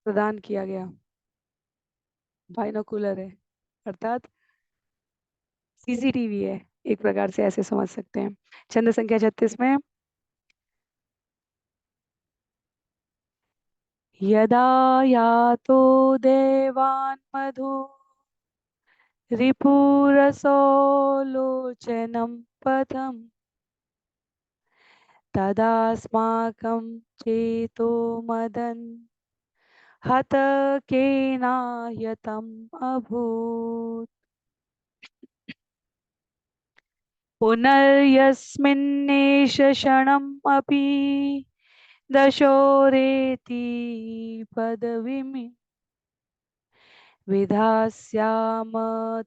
प्रदान किया गया बाइनोकुलर है, अर्थात सीसीटीवी है। एक प्रकार से ऐसे समझ सकते हैं। छंद संख्या 36 में, यदा यातो देवान् मधु रिपुरसोलोचनं पथम्, तदास्माकं चेतो मदन् हत केनायतम् अभूत्। पुनर्यस्मिन्नेष क्षणम् अपि दशोरेति पदवीमि विधास्याम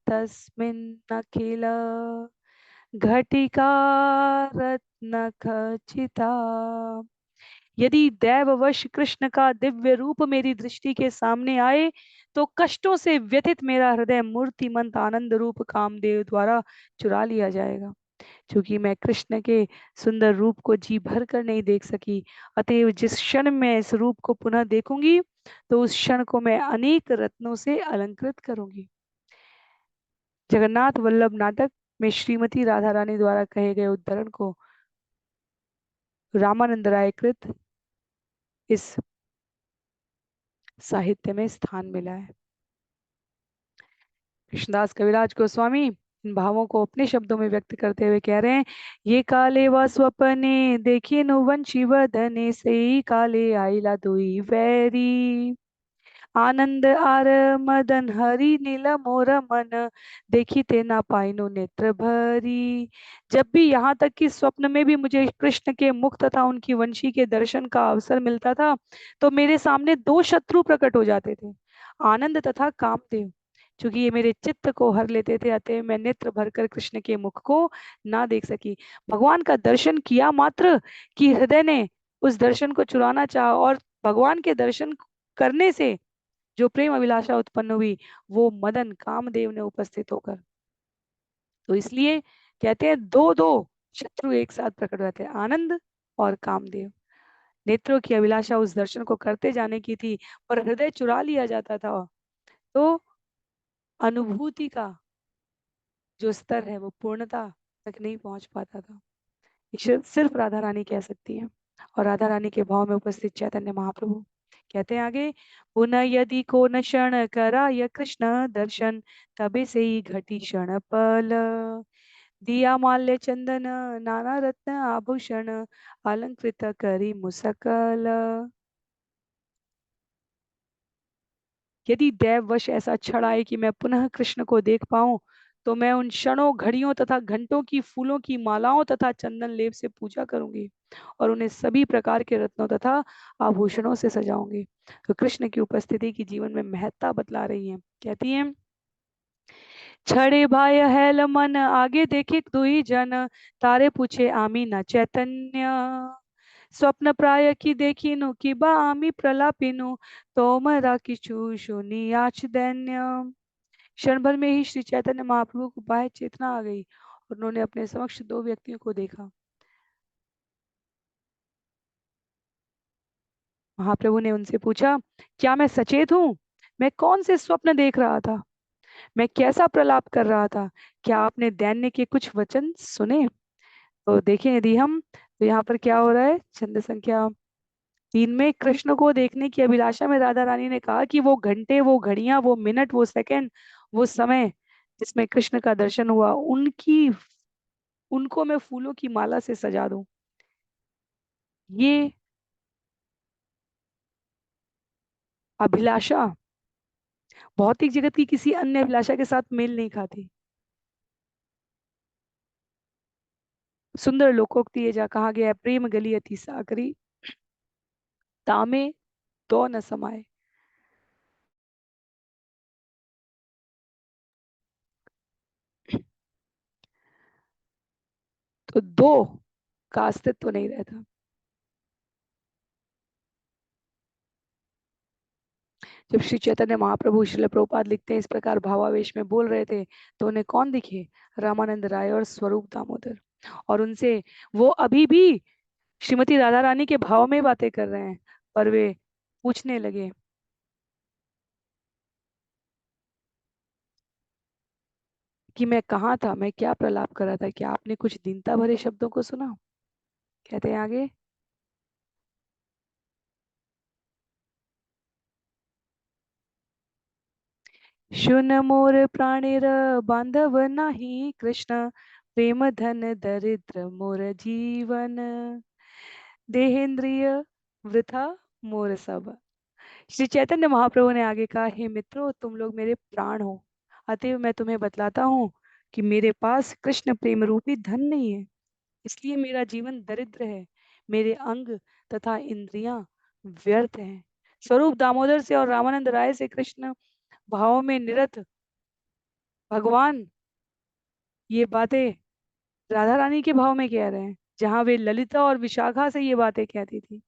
तस्मिन्नखिल घटिका रत्न खचिता। यदि दैववश कृष्ण का दिव्य रूप मेरी दृष्टि के सामने आए तो कष्टों से व्यथित मेरा हृदय मूर्तिमंत आनंद रूप कामदेव द्वारा चुरा लिया जाएगा। क्योंकि मैं कृष्ण के सुंदर रूप को जी भर कर नहीं देख सकी, अतएव जिस क्षण मैं इस रूप को पुनः देखूंगी तो उस क्षण को मैं अनेक रत्नों से अलंकृत करूंगी। जगन्नाथ वल्लभ नाटक में श्रीमती राधा रानी द्वारा कहे गए उद्धरण को रामानंद राय कृत इस साहित्य में स्थान मिला है। कृष्णदास कविराज गोस्वामी इन भावों को अपने शब्दों में व्यक्त करते हुए कह रहे हैं, ये काले व स्वपने देखिए नु वंशी वदने से काले आईला दुई वैरी आनंद आर मदन हरि नील मोर मन देखी ना पाइनो नेत्र भरी। जब भी यहाँ तक कि स्वप्न में भी मुझे कृष्ण के मुख तथा उनकी वंशी के दर्शन का अवसर मिलता था तो मेरे सामने दो शत्रु प्रकट हो जाते थे, आनंद तथा कामदेव। क्योंकि ये मेरे चित्त को हर लेते थे, अतः मैं नेत्र भरकर कृष्ण के मुख को ना देख सकी। भगवान का दर्शन किया मात्र कि हृदय ने उस दर्शन को चुराना चाहा, और भगवान के दर्शन करने से जो प्रेम अभिलाषा उत्पन्न हुई वो मदन कामदेव ने उपस्थित होकर। तो इसलिए कहते हैं दो दो शत्रु एक साथ प्रकट हुए थे, आनंद और कामदेव। नेत्रों की अभिलाषा उस दर्शन को करते जाने की थी, पर हृदय चुरा लिया जाता था। तो अनुभूति का जो स्तर है वो पूर्णता तक नहीं पहुंच पाता था। सिर्फ राधा रानी कह सकती है, और राधा रानी के भाव में उपस्थित चैतन्य महाप्रभु कहते हैं आगे, पुनः यदि को न क्षण करा य कृष्ण दर्शन तबे से ही घटी क्षण पल दिया माल्य चंदन नाना रत्न आभूषण अलंकृत करी मुसकल। यदि दैववश ऐसा क्षण आए कि मैं पुनः कृष्ण को देख पाऊं तो मैं उन क्षणों घड़ियों तथा घंटों की फूलों की मालाओं तथा चंदन लेप से पूजा करूंगी और उन्हें सभी प्रकार के रत्नों तथा आभूषणों से सजाऊंगी। तो कृष्ण की उपस्थिति की जीवन में महत्ता बतला रही है। कहती हैं, छड़े भाई हैल मन आगे देखे दुई जन तारे पूछे आमी न चैतन्य स्वप्न प्राय की देखिनु कि बा आमी प्रलापिनु तोमरा किछु शुनि आच दैन्य। क्षण भर में ही श्री चैतन्य महाप्रभु को बाह्य चेतना आ गई और उन्होंने अपने समक्ष दो व्यक्तियों को देखा। महाप्रभु ने उनसे पूछा, क्या मैं सचेत हूँ? मैं कौन से स्वप्न देख रहा था? मैं कैसा प्रलाप कर रहा था? क्या आपने दैन्य के कुछ वचन सुने? तो देखें यदि हम, तो यहाँ पर क्या हो रहा है, छंद संख्या 3 में कृष्ण को देखने की अभिलाषा में राधा रानी ने कहा कि वो घंटे, वो घड़ियां, वो मिनट, वो सेकंड, वो समय जिसमें कृष्ण का दर्शन हुआ उनकी उनको मैं फूलों की माला से सजा दूं। ये अभिलाषा भौतिक जगत की किसी अन्य अभिलाषा के साथ मेल नहीं खाती। सुंदर लोकोक्ति है जहाँ कहा गया है, प्रेम गली अति साकरी तामे दो न समाये। तो दो का अस्तित्व नहीं रहता। जब श्री चैतन्य महाप्रभु श्रील प्रभुपाद लिखते हैं, इस प्रकार भावावेश में बोल रहे थे तो उन्हें कौन दिखे? रामानंद राय और स्वरूप दामोदर। और उनसे वो अभी भी श्रीमती राधा रानी के भाव में बातें कर रहे हैं, पर वे पूछने लगे कि मैं कहाँ था, मैं क्या प्रलाप कर रहा था, क्या आपने कुछ दीनता भरे शब्दों को सुना? कहते हैं आगे, शुन मोर प्राणेर बांधव नाही कृष्ण प्रेम धन दरिद्र मोर जीवन देहेंद्रिय वृथा मोर सब। श्री चैतन्य महाप्रभु ने आगे कहा, हे मित्रों, तुम लोग मेरे प्राण हो, अतएव मैं तुम्हें बतलाता हूँ कि मेरे पास कृष्ण प्रेम रूपी धन नहीं है, इसलिए मेरा जीवन दरिद्र है, मेरे अंग तथा इंद्रियां व्यर्थ हैं। स्वरूप दामोदर से और रामानंद राय से कृष्ण भाव में निरत भगवान ये बातें राधा रानी के भाव में कह रहे हैं, जहां वे ललिता और विशाखा से ये बातें कहती थी।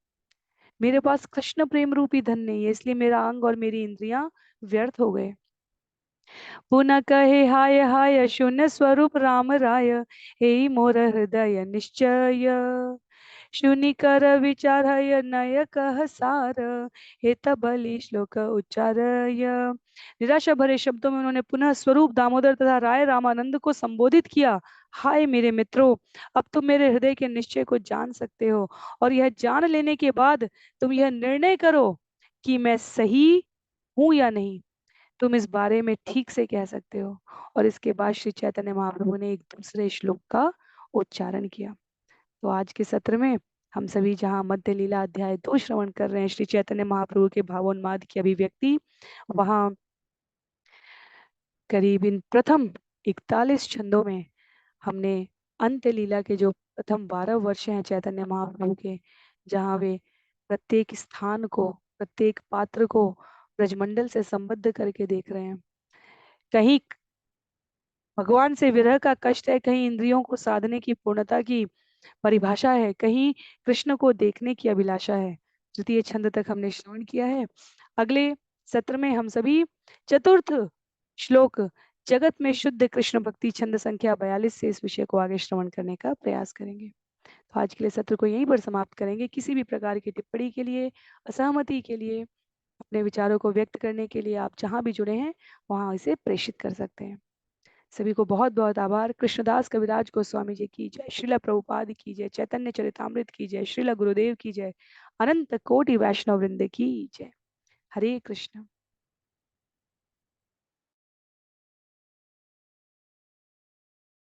मेरे पास कृष्ण प्रेम रूपी धन नहीं है, इसलिए मेरा अंग और मेरी इंद्रियां व्यर्थ हो गए। पुनः कहे हाय हाय शून्य स्वरूप राम राय, हे मोर हृदय निश्चय। शूनि कर विचार नय कह सार, हे तबली श्लोक उच्चारय। निराशा भरे शब्दों में उन्होंने पुनः स्वरूप दामोदर तथा राय रामानंद को संबोधित किया। हाय मेरे मित्रों, अब तुम मेरे हृदय के निश्चय को जान सकते हो, और यह जान लेने के बाद तुम यह निर्णय करो कि मैं सही हूं या नहीं। तुम इस बारे में ठीक से कह सकते हो। और इसके बाद श्री चैतन्य महाप्रभु ने एक दूसरे श्लोक का उच्चारण किया। तो आज के सत्र में हम सभी जहाँ मध्य लीला अध्याय 2 श्रवण कर रहे हैं, श्री चैतन्य महाप्रभु के भावोन्माद की अभिव्यक्ति, वहाँ करीब इन प्रथम 41 छंदों में हमने अंत्य लीला के जो प्रथम 12 वर्ष हैं चैतन्य महाप्रभु के, जहाँ वे प्रत्येक स्थान को, प्रत्येक पात्र को ब्रजमंडल से संबद्ध करके देख रहे हैं। कहीं भगवान से विरह का कष्ट है, कहीं इंद्रियों को साधने की पूर्णता की परिभाषा है, कहीं कृष्ण को देखने की अभिलाषा है। तृतीय छंद तक हमने श्रवण किया है। अगले सत्र में हम सभी चतुर्थ श्लोक जगत में शुद्ध कृष्ण भक्ति छंद संख्या 42 से इस विषय को आगे श्रवण करने का प्रयास करेंगे। तो आज के लिए सत्र को यहीं पर समाप्त करेंगे। किसी भी प्रकार की टिप्पणी के लिए, असहमति के लिए, अपने विचारों को व्यक्त करने के लिए आप जहां भी जुड़े हैं वहां इसे प्रेषित कर सकते हैं। सभी को बहुत बहुत आभार। कृष्णदास कविराज गोस्वामी जी की जय, श्रीला प्रभुपाद की जय, चैतन्य चरितामृत की जय, श्रीला गुरुदेव की जय, अनंत कोटि वैष्णव वृंद की जय। हरे कृष्ण।